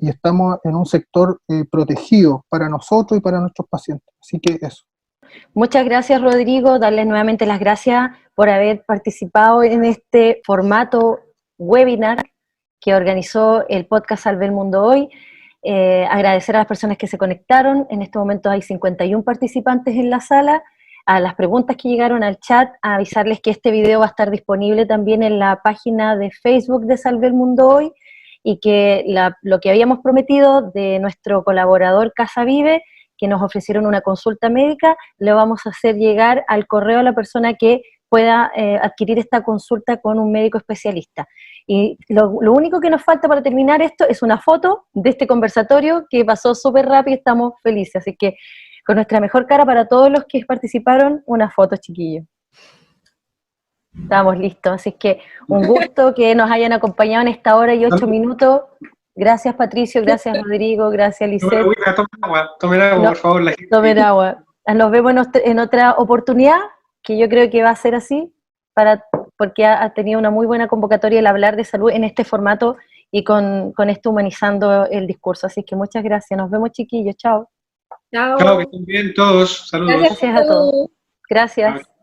estamos en un sector protegido para nosotros y para nuestros pacientes. Así que eso. Muchas gracias, Rodrigo. Darles nuevamente las gracias por haber participado en este formato webinar que organizó el podcast Salve el Mundo Hoy. Agradecer a las personas que se conectaron. En este momento hay 51 participantes en la sala. A las preguntas que llegaron al chat, a avisarles que este video va a estar disponible también en la página de Facebook de Salve el Mundo Hoy, y que lo que habíamos prometido de nuestro colaborador Casa Vive, que nos ofrecieron una consulta médica, le vamos a hacer llegar al correo a la persona que pueda adquirir esta consulta con un médico especialista. Y lo único que nos falta para terminar esto es una foto de este conversatorio que pasó súper rápido y estamos felices. Así que con nuestra mejor cara para todos los que participaron, una foto, chiquillos. Estamos listos, así que un gusto que nos hayan acompañado en esta hora y 8 minutos. Gracias, Patricio, gracias, Rodrigo, gracias, Lisette. Tomen agua, por favor. La gente. Tomen agua. Nos vemos en otra oportunidad, que yo creo que va a ser así, porque ha tenido una muy buena convocatoria el hablar de salud en este formato y con esto humanizando el discurso. Así que muchas gracias. Nos vemos, chiquillos. Chao. Chao. Chao, que estén bien todos. Saludos. Gracias a todos. Gracias.